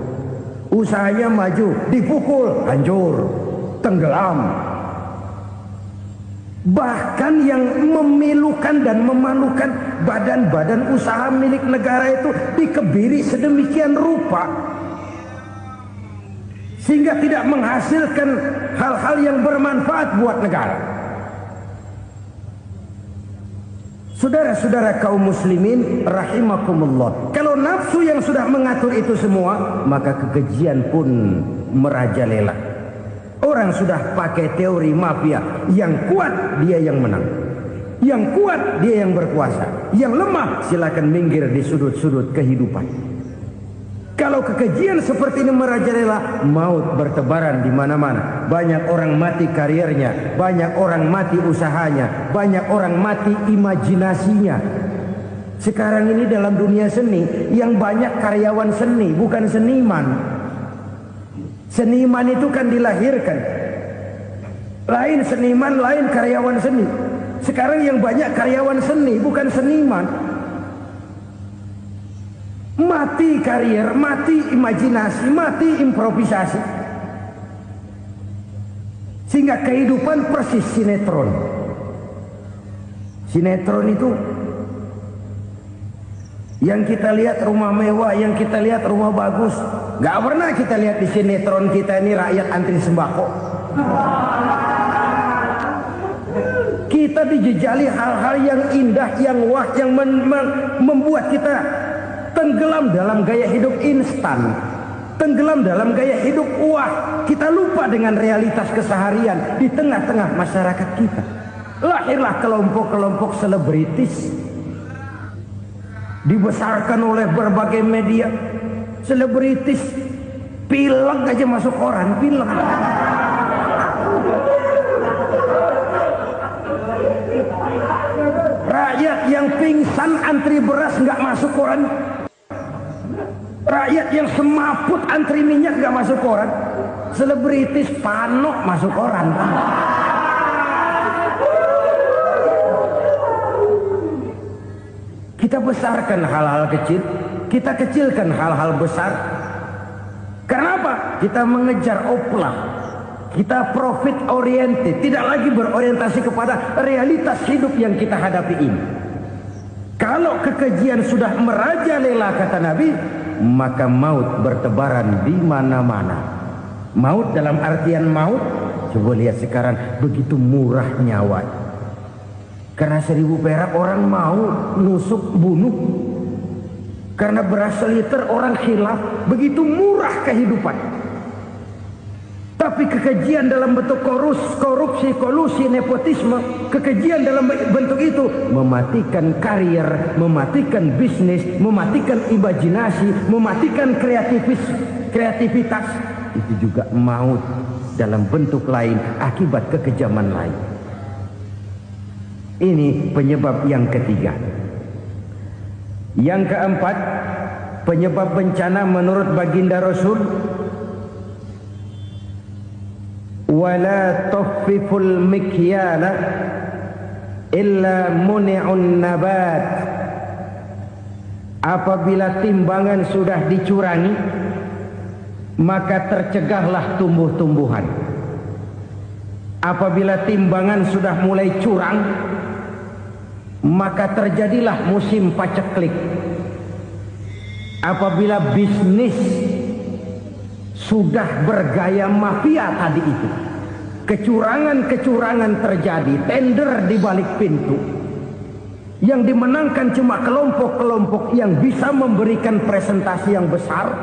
Usahanya maju, dipukul, hancur, tenggelam. Bahkan yang memilukan dan memalukan badan-badan usaha milik negara itu dikebiri sedemikian rupa sehingga tidak menghasilkan hal-hal yang bermanfaat buat negara. Saudara-saudara kaum muslimin rahimakumullah, kalau nafsu yang sudah mengatur itu semua, maka kekejian pun merajalela. Orang sudah pakai teori mafia, yang kuat dia yang menang, yang kuat dia yang berkuasa, yang lemah silakan minggir di sudut-sudut kehidupan. Kalau kekejian seperti ini merajalela, maut bertebaran di mana-mana. Banyak orang mati karirnya, banyak orang mati usahanya, banyak orang mati imajinasinya. Sekarang ini dalam dunia seni yang banyak karyawan seni, bukan seniman. Seniman itu kan dilahirkan, lain seniman, lain karyawan seni. Sekarang yang banyak karyawan seni, bukan seniman. Mati karir, mati imajinasi, mati improvisasi. Sehingga kehidupan persis sinetron. Sinetron itu yang kita lihat rumah mewah, yang kita lihat rumah bagus. Gak pernah kita lihat di sinetron kita ini rakyat antri sembako. Kita dijejali hal-hal yang indah, yang wah, yang membuat kita tenggelam dalam gaya hidup instan, tenggelam dalam gaya hidup wah. Kita lupa dengan realitas keseharian di tengah-tengah masyarakat kita. Lahirlah kelompok-kelompok selebritis, dibesarkan oleh berbagai media. Selebritis pilek aja masuk koran, pilek. Rakyat yang pingsan antri beras nggak masuk koran. Rakyat yang semaput antri minyak nggak masuk koran. Selebritis panok masuk koran. Kita besarkan hal-hal kecil, kita kecilkan hal-hal besar. Kenapa? Kita mengejar oplah, kita profit oriented, tidak lagi berorientasi kepada realitas hidup yang kita hadapi ini. Kalau kekejian sudah merajalela kata Nabi, maka maut bertebaran di mana-mana. Maut dalam artian maut, coba lihat sekarang begitu murah nyawa. Karena 1000 perak orang mau nusuk bunuh. Karena beras seliter orang khilaf, begitu murah kehidupan. Tapi kekejian dalam bentuk korupsi, kolusi, nepotisme, kekejian dalam bentuk itu mematikan karier, mematikan bisnis, mematikan imajinasi, mematikan kreativitas. Itu juga maut dalam bentuk lain akibat kekejaman lain. Ini penyebab yang ketiga. Yang keempat, penyebab bencana menurut baginda Rasul, wala tukhfiful mikyala illa muni'un nabat. Apabila timbangan sudah dicurangi, maka tercegahlah tumbuh-tumbuhan. Apabila timbangan sudah mulai curang, maka terjadilah musim paceklik. Apabila bisnis sudah bergaya mafia tadi itu, kecurangan-kecurangan terjadi, tender di balik pintu, yang dimenangkan cuma kelompok-kelompok yang bisa memberikan presentasi yang besar,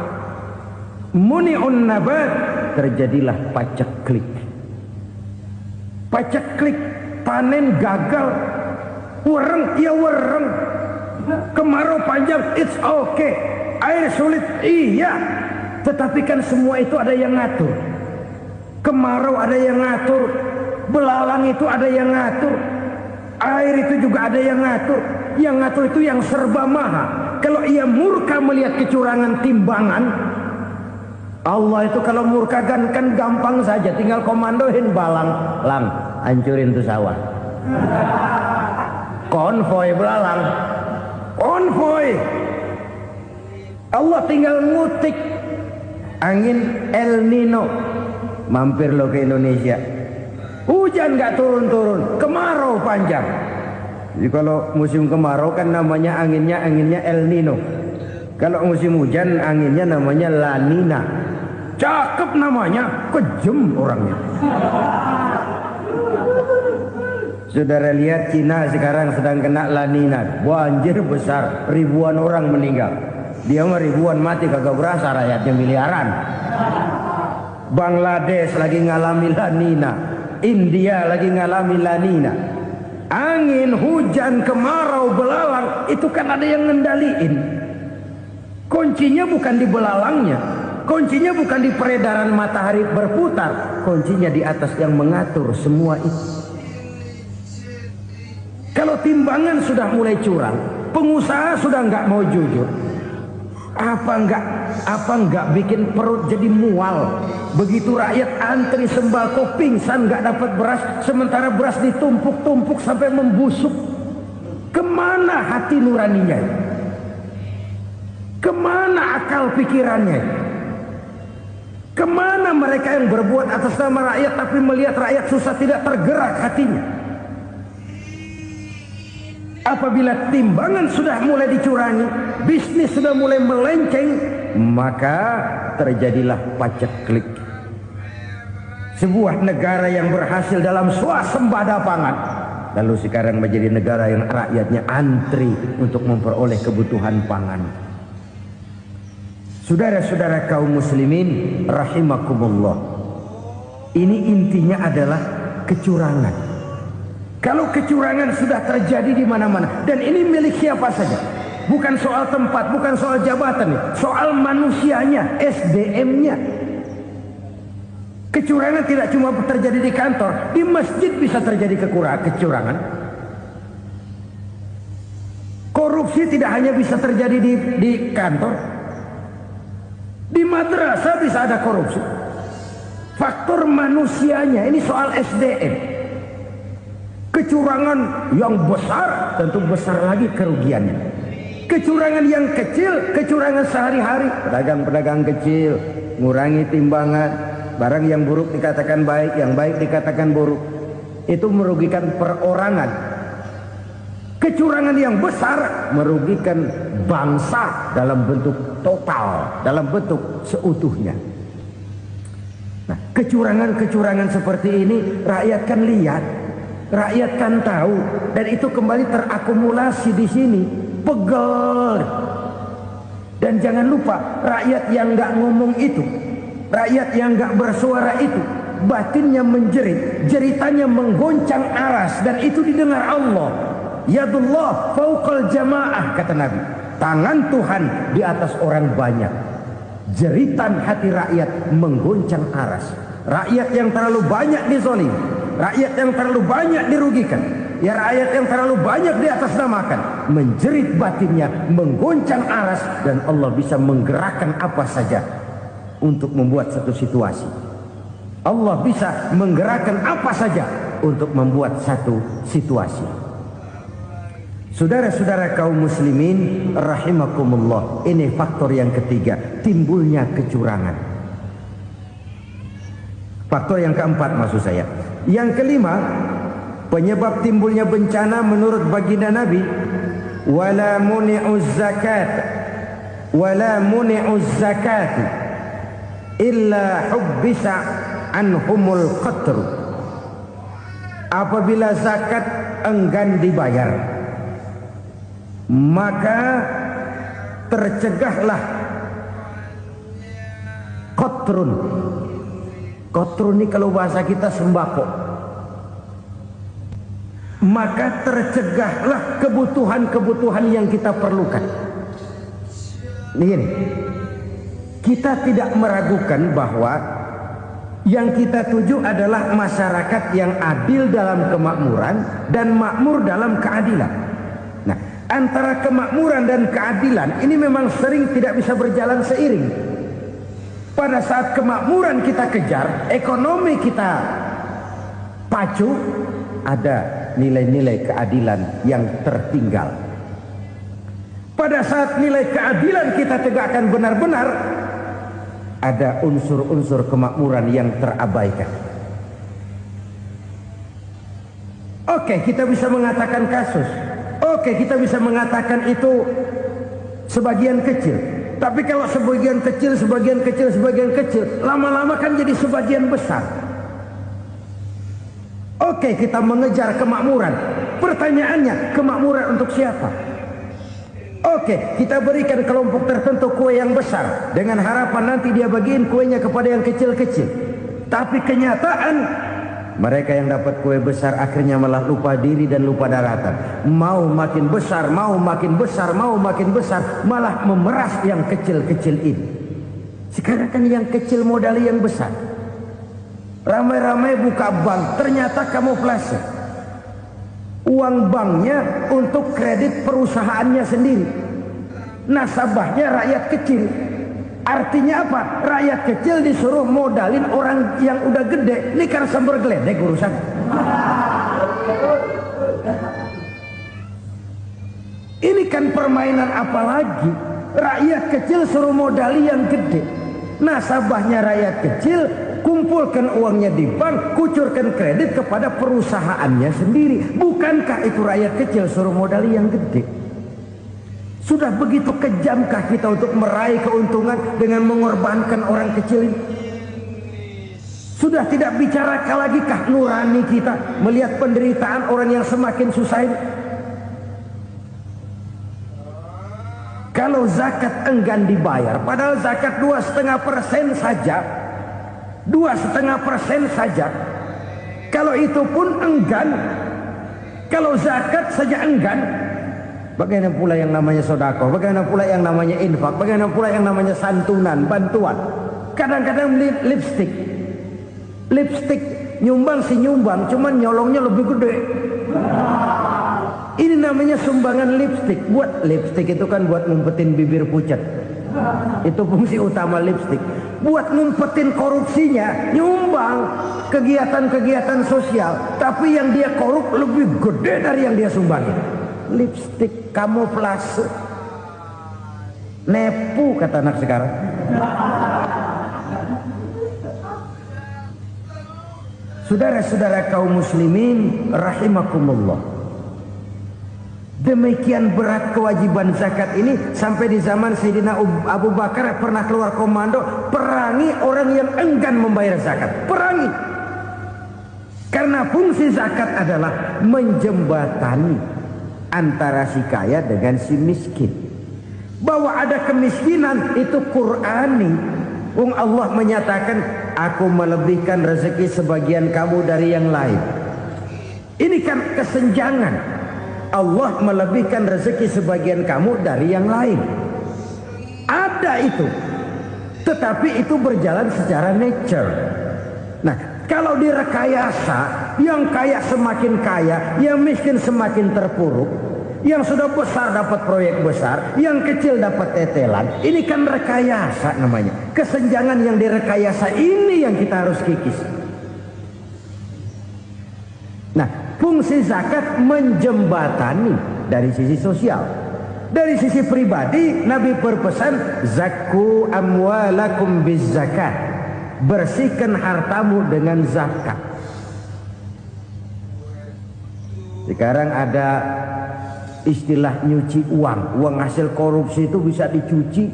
muni'un nabat, terjadilah paceklik. Paceklik, panen gagal, wereng ya wereng, kemarau panjang it's okay, air sulit iya, tetapi kan semua itu ada yang ngatur. Kemarau ada yang ngatur, belalang itu ada yang ngatur, air itu juga ada yang ngatur. Yang ngatur itu yang serba maha. Kalau ia murka melihat kecurangan timbangan, Allah itu kalau murka kan gampang saja, tinggal komandoin balang, lang, hancurin tuh sawah. Konvoy belalang, konvoy. Allah tinggal ngutik angin El Nino, mampir lo ke Indonesia. Hujan nggak turun-turun, kemarau panjang. Jadi kalau musim kemarau kan namanya anginnya El Nino. Kalau musim hujan anginnya namanya La Nina. Cakep namanya, kejem orangnya. Saudara lihat Cina sekarang sedang kena La Nina, banjir besar, ribuan orang meninggal. Dia mah ribuan mati kagak berasa, rakyatnya miliaran. Bangladesh lagi ngalami La Nina, India lagi ngalami La Nina. Angin, hujan, kemarau, belalang itu kan ada yang ngendaliin. Kuncinya bukan di belalangnya, kuncinya bukan di peredaran matahari berputar, kuncinya di atas yang mengatur semua itu. Kalau timbangan sudah mulai curang, pengusaha sudah nggak mau jujur, apa enggak bikin perut jadi mual. Begitu rakyat antri sembako pingsan nggak dapat beras, sementara beras ditumpuk-tumpuk sampai membusuk. Kemana hati nuraninya? Kemana akal pikirannya? Kemana mereka yang berbuat atas nama rakyat tapi melihat rakyat susah tidak tergerak hatinya? Apabila timbangan sudah mulai dicurangi, bisnis sudah mulai melenceng, maka terjadilah paceklik. Sebuah negara yang berhasil dalam swasembada pangan, lalu sekarang menjadi negara yang rakyatnya antri untuk memperoleh kebutuhan pangan. Saudara-saudara kaum muslimin rahimakumullah, ini intinya adalah kecurangan. Kalau kecurangan sudah terjadi di mana-mana, dan ini milik siapa saja, bukan soal tempat, bukan soal jabatan, soal manusianya, SDM-nya. Kecurangan tidak cuma terjadi di kantor, di masjid bisa terjadi kecurangan. Korupsi tidak hanya bisa terjadi di kantor, di madrasah bisa ada korupsi. Faktor manusianya, ini soal SDM. Kecurangan yang besar tentu besar lagi kerugiannya. Kecurangan yang kecil, kecurangan sehari-hari, pedagang-pedagang kecil ngurangi timbangan, barang yang buruk dikatakan baik, yang baik dikatakan buruk, itu merugikan perorangan. Kecurangan yang besar merugikan bangsa dalam bentuk total, dalam bentuk seutuhnya. Nah, kecurangan-kecurangan seperti ini rakyat kan lihat, rakyat kan tahu, dan itu kembali terakumulasi di sini, pegel. Dan jangan lupa, rakyat yang nggak ngomong itu, rakyat yang nggak bersuara itu, batinnya menjerit, jeritannya menggoncang aras, dan itu didengar Allah. Yadullah fauqal jamaah, kata Nabi, tangan Tuhan di atas orang banyak. Jeritan hati rakyat menggoncang aras. Rakyat yang terlalu banyak dizolim, rakyat yang terlalu banyak dirugikan, ya rakyat yang terlalu banyak di atas namakan, menjerit batinnya, menggoncang aras, dan Allah bisa menggerakkan apa saja untuk membuat satu situasi. Allah bisa menggerakkan apa saja untuk membuat satu situasi. Saudara-saudara kaum muslimin rahimakumullah, ini faktor yang ketiga, timbulnya kecurangan. Faktor yang keempat maksud saya. Yang kelima, penyebab timbulnya bencana menurut baginda Nabi, wala muni'uz zakat wala muni'uz zakat illa hubbisa anhumul qatr. Apabila zakat enggan dibayar, maka tercegahlah qatrun. Qatrun ini kalau bahasa kita sembako. Maka tercegahlah kebutuhan-kebutuhan yang kita perlukan. Ini, kita tidak meragukan bahwa yang kita tuju adalah masyarakat yang adil dalam kemakmuran dan makmur dalam keadilan. Nah, antara kemakmuran dan keadilan ini memang sering tidak bisa berjalan seiring. Pada saat kemakmuran kita kejar, ekonomi kita pacu, ada nilai-nilai keadilan yang tertinggal. Pada saat nilai keadilan kita tegakkan benar-benar, ada unsur-unsur kemakmuran yang terabaikan. Oke, kita bisa mengatakan kasus. Oke, kita bisa mengatakan itu sebagian kecil. Tapi kalau sebagian kecil, lama-lama kan jadi sebagian besar. Oke, kita mengejar kemakmuran. Pertanyaannya, kemakmuran untuk siapa? Oke, kita berikan kelompok tertentu kue yang besar dengan harapan nanti dia bagiin kuenya kepada yang kecil-kecil. Tapi kenyataan, mereka yang dapat kue besar akhirnya malah lupa diri dan lupa daratan. Mau makin besar, malah memeras yang kecil-kecil ini. Sekarang kan yang kecil modali yang besar. Ramai-ramai buka bank, ternyata kamuflase. Uang banknya untuk kredit perusahaannya sendiri. Nasabahnya rakyat kecil. Artinya apa? Rakyat kecil disuruh modalin orang yang udah gede. Ini kan sambar geledek urusan. Ini kan permainan apa lagi? Rakyat kecil suruh modali yang gede. Nasabahnya rakyat kecil, kumpulkan uangnya di bank, kucurkan kredit kepada perusahaannya sendiri. Bukankah itu rakyat kecil suruh modali yang gede? Sudah begitu kejamkah kita untuk meraih keuntungan dengan mengorbankan orang kecil ini? Sudah tidak bicara lagi kah nurani kita melihat penderitaan orang yang semakin susah ini? Kalau zakat enggan dibayar, padahal zakat 2,5% saja, 2,5% saja. Kalau itu pun enggan, kalau zakat saja enggan, bagaimana pula yang namanya sedekah, bagaimana pula yang namanya infak, bagaimana pula yang namanya santunan, bantuan. Kadang-kadang lipstick nyumbang si nyumbang, cuman nyolongnya lebih gede. Ini namanya sumbangan lipstick. Buat lipstick itu kan buat ngumpetin bibir pucat. Itu fungsi utama lipstick. Buat ngumpetin korupsinya, nyumbang kegiatan-kegiatan sosial. Tapi yang dia korup lebih gede dari yang dia sumbangin. Lipstick kamuflase. Nepu kata anak sekarang. Saudara-saudara kaum muslimin rahimakumullah. Demikian berat kewajiban zakat ini sampai di zaman Sayyidina Abu Bakar pernah keluar komando perangi orang yang enggan membayar zakat. Perangi. Karena fungsi zakat adalah menjembatani antara si kaya dengan si miskin. Bahwa ada kemiskinan itu Qur'ani. Allah menyatakan, aku melebihkan rezeki sebagian kamu dari yang lain. Ini kan kesenjangan. Allah melebihkan rezeki sebagian kamu dari yang lain. Ada itu. Tetapi itu berjalan secara nature. Nah, kalau direkayasa, Yang kaya semakin kaya, yang miskin semakin terpuruk. Yang sudah besar dapat proyek besar, yang kecil dapat tetelan. Ini kan rekayasa namanya. Kesenjangan yang direkayasa ini yang kita harus kikis. Nah, fungsi zakat menjembatani dari sisi sosial. Dari sisi pribadi, Nabi berpesan, zakku amwalakum biz zakat. Bersihkan hartamu dengan zakat. Sekarang ada istilah nyuci uang hasil korupsi itu bisa dicuci,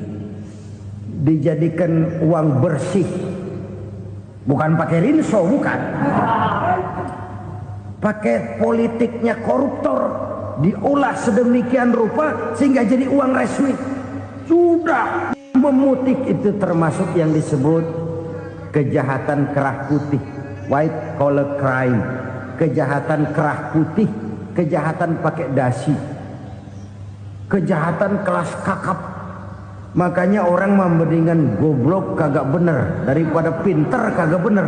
dijadikan uang bersih, bukan pakai rinso, bukan, pakai politiknya koruptor, diolah sedemikian rupa sehingga jadi uang resmi. Sudah memutik, itu termasuk yang disebut kejahatan kerah putih, white collar crime, kejahatan kerah putih, kejahatan pakai dasi, kejahatan kelas kakap. Makanya orang mendingan goblok kagak bener daripada pinter kagak bener.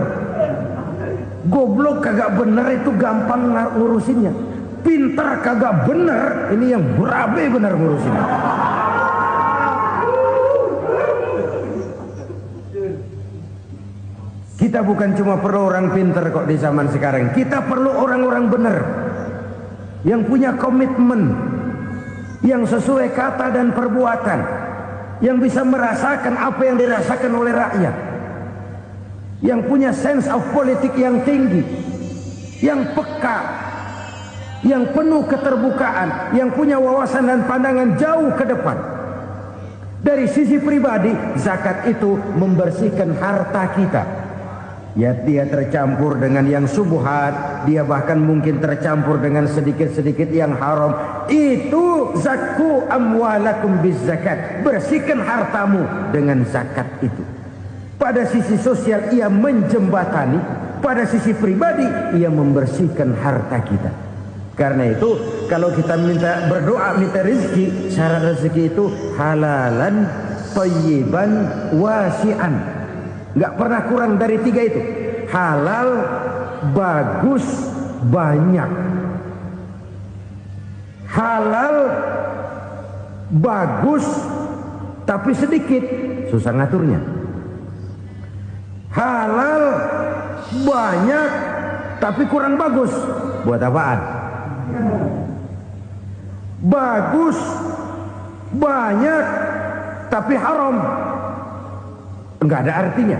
Goblok kagak bener itu gampang ngurusinnya. Pinter kagak bener ini yang berabe bener ngurusinnya. Kita bukan cuma perlu orang pinter kok di zaman sekarang. Kita perlu orang-orang bener yang punya komitmen, yang sesuai kata dan perbuatan, yang bisa merasakan apa yang dirasakan oleh rakyat, yang punya sense of politik yang tinggi, yang peka, yang penuh keterbukaan, yang punya wawasan dan pandangan jauh ke depan. Dari sisi pribadi, zakat itu membersihkan harta kita. Ya, dia tercampur dengan yang subuhat, dia bahkan mungkin tercampur dengan sedikit-sedikit yang haram. Itu zakku amwalakum biz zakat. Bersihkan hartamu dengan zakat itu. Pada sisi sosial ia menjembatani, pada sisi pribadi ia membersihkan harta kita. Karena itu kalau kita berdoa minta rezeki, syarat rezeki itu halalan thayyiban wasi'an. Nggak pernah kurang dari 3 itu. Halal, bagus, banyak. Halal, bagus, tapi sedikit, susah ngaturnya. Halal, banyak, tapi kurang bagus. Buat apaan? Bagus, banyak, tapi haram. Enggak ada artinya.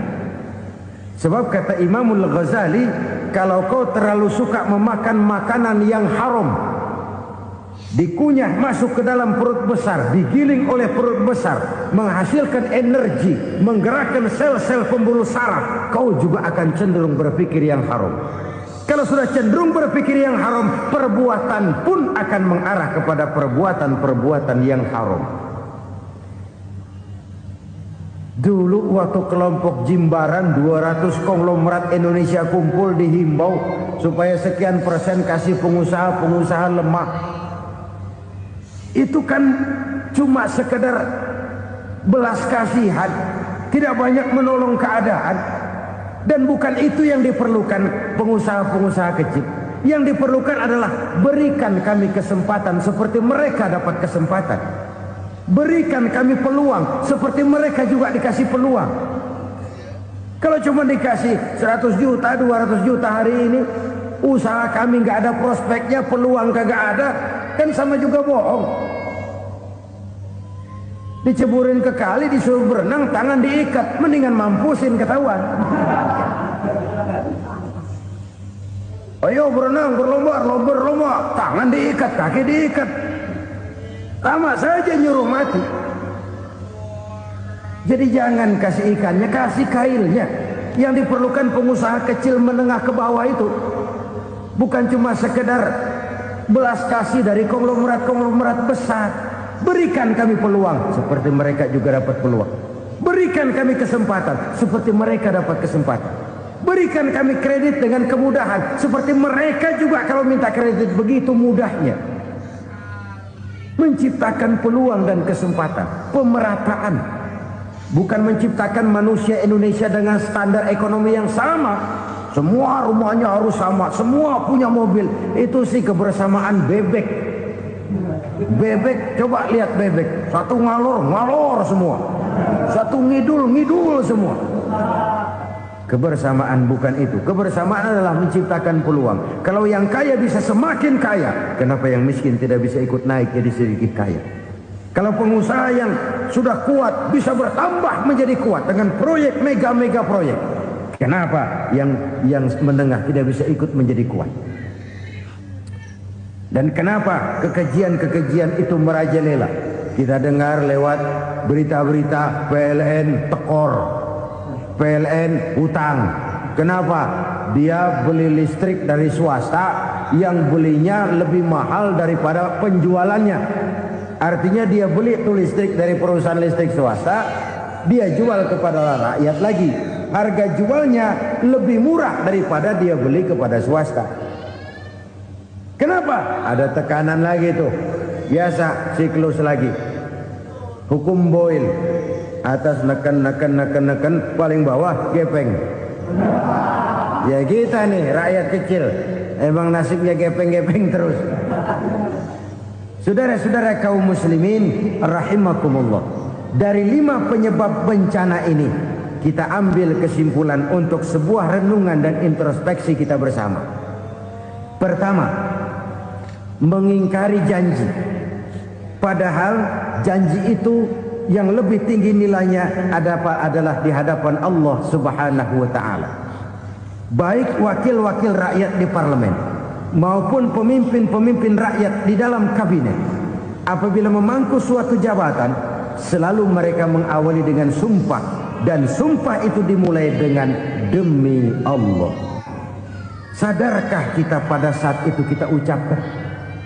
Sebab kata Imamul Ghazali, kalau kau terlalu suka memakan makanan yang haram, dikunyah masuk ke dalam perut besar, digiling oleh perut besar, menghasilkan energi, menggerakkan sel-sel pembuluh saraf, kau juga akan cenderung berpikir yang haram. Kalau sudah cenderung berpikir yang haram, perbuatan pun akan mengarah kepada perbuatan-perbuatan yang haram. Dulu waktu kelompok Jimbaran 200 konglomerat Indonesia kumpul dihimbau supaya sekian persen kasih pengusaha-pengusaha lemah. Itu kan cuma sekedar belas kasihan, tidak banyak menolong keadaan. Dan bukan itu yang diperlukan pengusaha-pengusaha kecil. Yang diperlukan adalah berikan kami kesempatan seperti mereka dapat kesempatan. Berikan kami peluang seperti mereka juga dikasih peluang. Kalau cuma dikasih 100 juta, 200 juta hari ini, usaha kami nggak ada prospeknya, peluang kagak ada, kan sama juga bohong. Diceburin ke kali, disuruh berenang, tangan diikat, mendingan mampusin ketahuan. Ayo berenang, berlomba, tangan diikat, kaki diikat. Lama saja nyuruh mati. Jadi jangan kasih ikannya, kasih kailnya. Yang diperlukan pengusaha kecil menengah ke bawah itu bukan cuma sekedar belas kasih dari konglomerat-konglomerat besar. Berikan kami peluang seperti mereka juga dapat peluang. Berikan kami kesempatan seperti mereka dapat kesempatan. Berikan kami kredit dengan kemudahan seperti mereka juga kalau minta kredit begitu mudahnya. Menciptakan peluang dan kesempatan, pemerataan, bukan menciptakan manusia Indonesia dengan standar ekonomi yang sama. semua rumahnya harus sama, semua punya mobil. Itu sih kebersamaan bebek. Bebek, coba lihat bebek, satu ngalor semua, satu ngidul semua. Kebersamaan bukan itu. Kebersamaan adalah menciptakan peluang. Kalau yang kaya bisa semakin kaya, kenapa yang miskin tidak bisa ikut naik jadi sedikit kaya? Kalau pengusaha yang sudah kuat bisa bertambah menjadi kuat dengan proyek mega proyek, kenapa yang menengah tidak bisa ikut menjadi kuat? Dan kenapa kekejian itu merajalela? Kita dengar lewat berita-berita PLN tekor, PLN hutang. Kenapa? Dia beli listrik dari swasta yang belinya lebih mahal daripada penjualannya. Artinya dia beli itu listrik dari perusahaan listrik swasta, dia jual kepada rakyat lagi. Harga jualnya lebih murah daripada dia beli kepada swasta. Kenapa? Ada tekanan lagi tuh. Biasa siklus lagi. Hukum Boyle. Atas neken, paling bawah gepeng. Ya kita nih rakyat kecil, emang nasibnya gepeng terus. Saudara-saudara kaum muslimin rahimakumullah, dari 5 penyebab bencana ini kita ambil kesimpulan untuk sebuah renungan dan introspeksi kita bersama. Pertama, mengingkari janji, padahal janji itu yang lebih tinggi nilainya adalah di hadapan Allah Subhanahu wa ta'ala. Baik wakil-wakil rakyat di parlemen maupun pemimpin-pemimpin rakyat di dalam kabinet, apabila memangku suatu jabatan, selalu mereka mengawali dengan sumpah, dan sumpah itu dimulai dengan demi Allah. Sadarkah kita pada saat itu kita ucapkan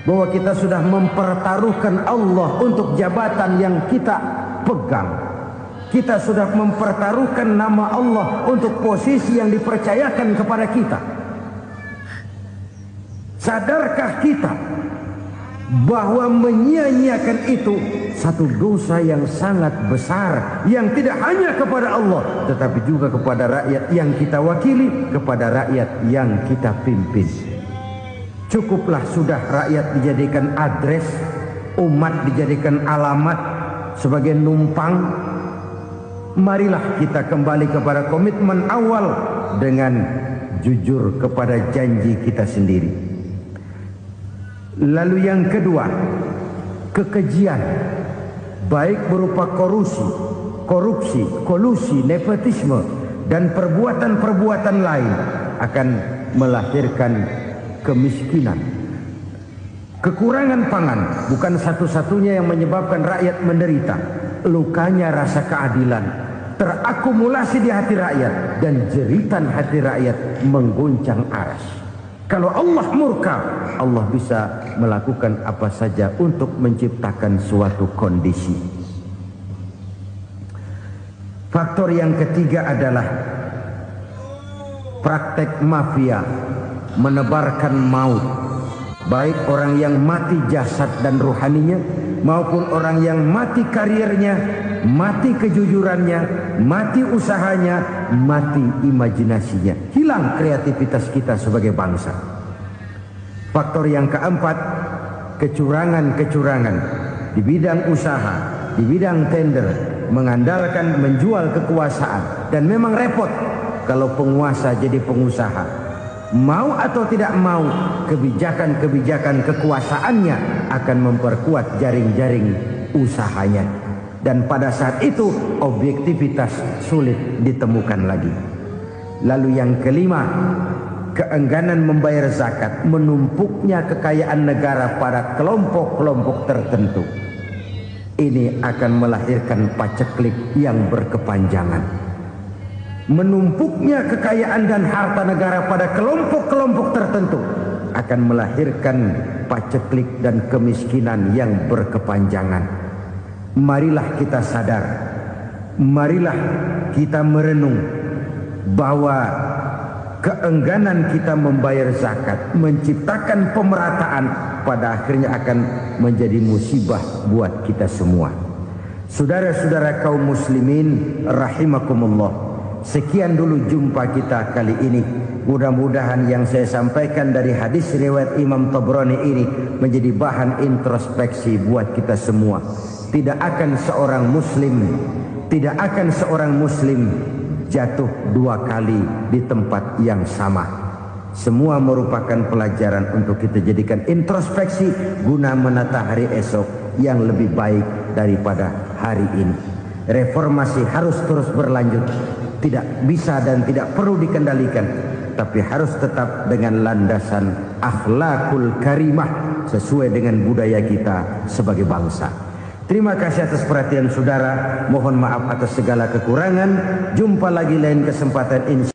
bahwa kita sudah mempertaruhkan Allah untuk jabatan yang kita pegang? Kita sudah mempertaruhkan nama Allah untuk posisi yang dipercayakan kepada kita. Sadarkah kita bahwa menyia-nyiakan itu satu dosa yang sangat besar, yang tidak hanya kepada Allah tetapi juga kepada rakyat yang kita wakili, kepada rakyat yang kita pimpin. Cukuplah sudah rakyat dijadikan adres, umat dijadikan alamat sebagai numpang. Marilah kita kembali kepada komitmen awal dengan jujur kepada janji kita sendiri. Lalu yang kedua, kekejian, baik berupa korupsi, kolusi, nepotisme, dan perbuatan-perbuatan lain akan melahirkan kemiskinan. Kekurangan pangan bukan satu-satunya yang menyebabkan rakyat menderita. Lukanya rasa keadilan terakumulasi di hati rakyat, dan jeritan hati rakyat mengguncang aras. Kalau Allah murka, Allah bisa melakukan apa saja untuk menciptakan suatu kondisi. Faktor yang ketiga adalah praktek mafia menebarkan maut, baik orang yang mati jasad dan rohaninya maupun orang yang mati karirnya, mati kejujurannya, mati usahanya, mati imajinasinya. Hilang kreativitas kita sebagai bangsa. Faktor yang keempat, kecurangan-kecurangan di bidang usaha, di bidang tender, mengandalkan menjual kekuasaan. Dan memang repot kalau penguasa jadi pengusaha. Mau atau tidak mau, kebijakan-kebijakan kekuasaannya akan memperkuat jaring-jaring usahanya. Dan pada saat itu objektivitas sulit ditemukan lagi. Lalu yang kelima, keengganan membayar zakat, menumpuknya kekayaan negara pada kelompok-kelompok tertentu. Ini akan melahirkan paceklik yang berkepanjangan. Menumpuknya kekayaan dan harta negara pada kelompok-kelompok tertentu akan melahirkan paceklik dan kemiskinan yang berkepanjangan. Marilah kita sadar, marilah kita merenung bahwa keengganan kita membayar zakat, menciptakan pemerataan, pada akhirnya akan menjadi musibah buat kita semua. Saudara-saudara kaum muslimin rahimakumullah, sekian dulu jumpa kita kali ini. Mudah-mudahan yang saya sampaikan dari hadis riwayat Imam Tabrani ini menjadi bahan introspeksi buat kita semua. Tidak akan seorang muslim jatuh dua kali di tempat yang sama. Semua merupakan pelajaran untuk kita jadikan introspeksi guna menata hari esok yang lebih baik daripada hari ini. Reformasi harus terus berlanjut, tidak bisa dan tidak perlu dikendalikan, tapi harus tetap dengan landasan akhlakul karimah sesuai dengan budaya kita sebagai bangsa. Terima kasih atas perhatian saudara. Mohon maaf atas segala kekurangan. Jumpa lagi lain kesempatan.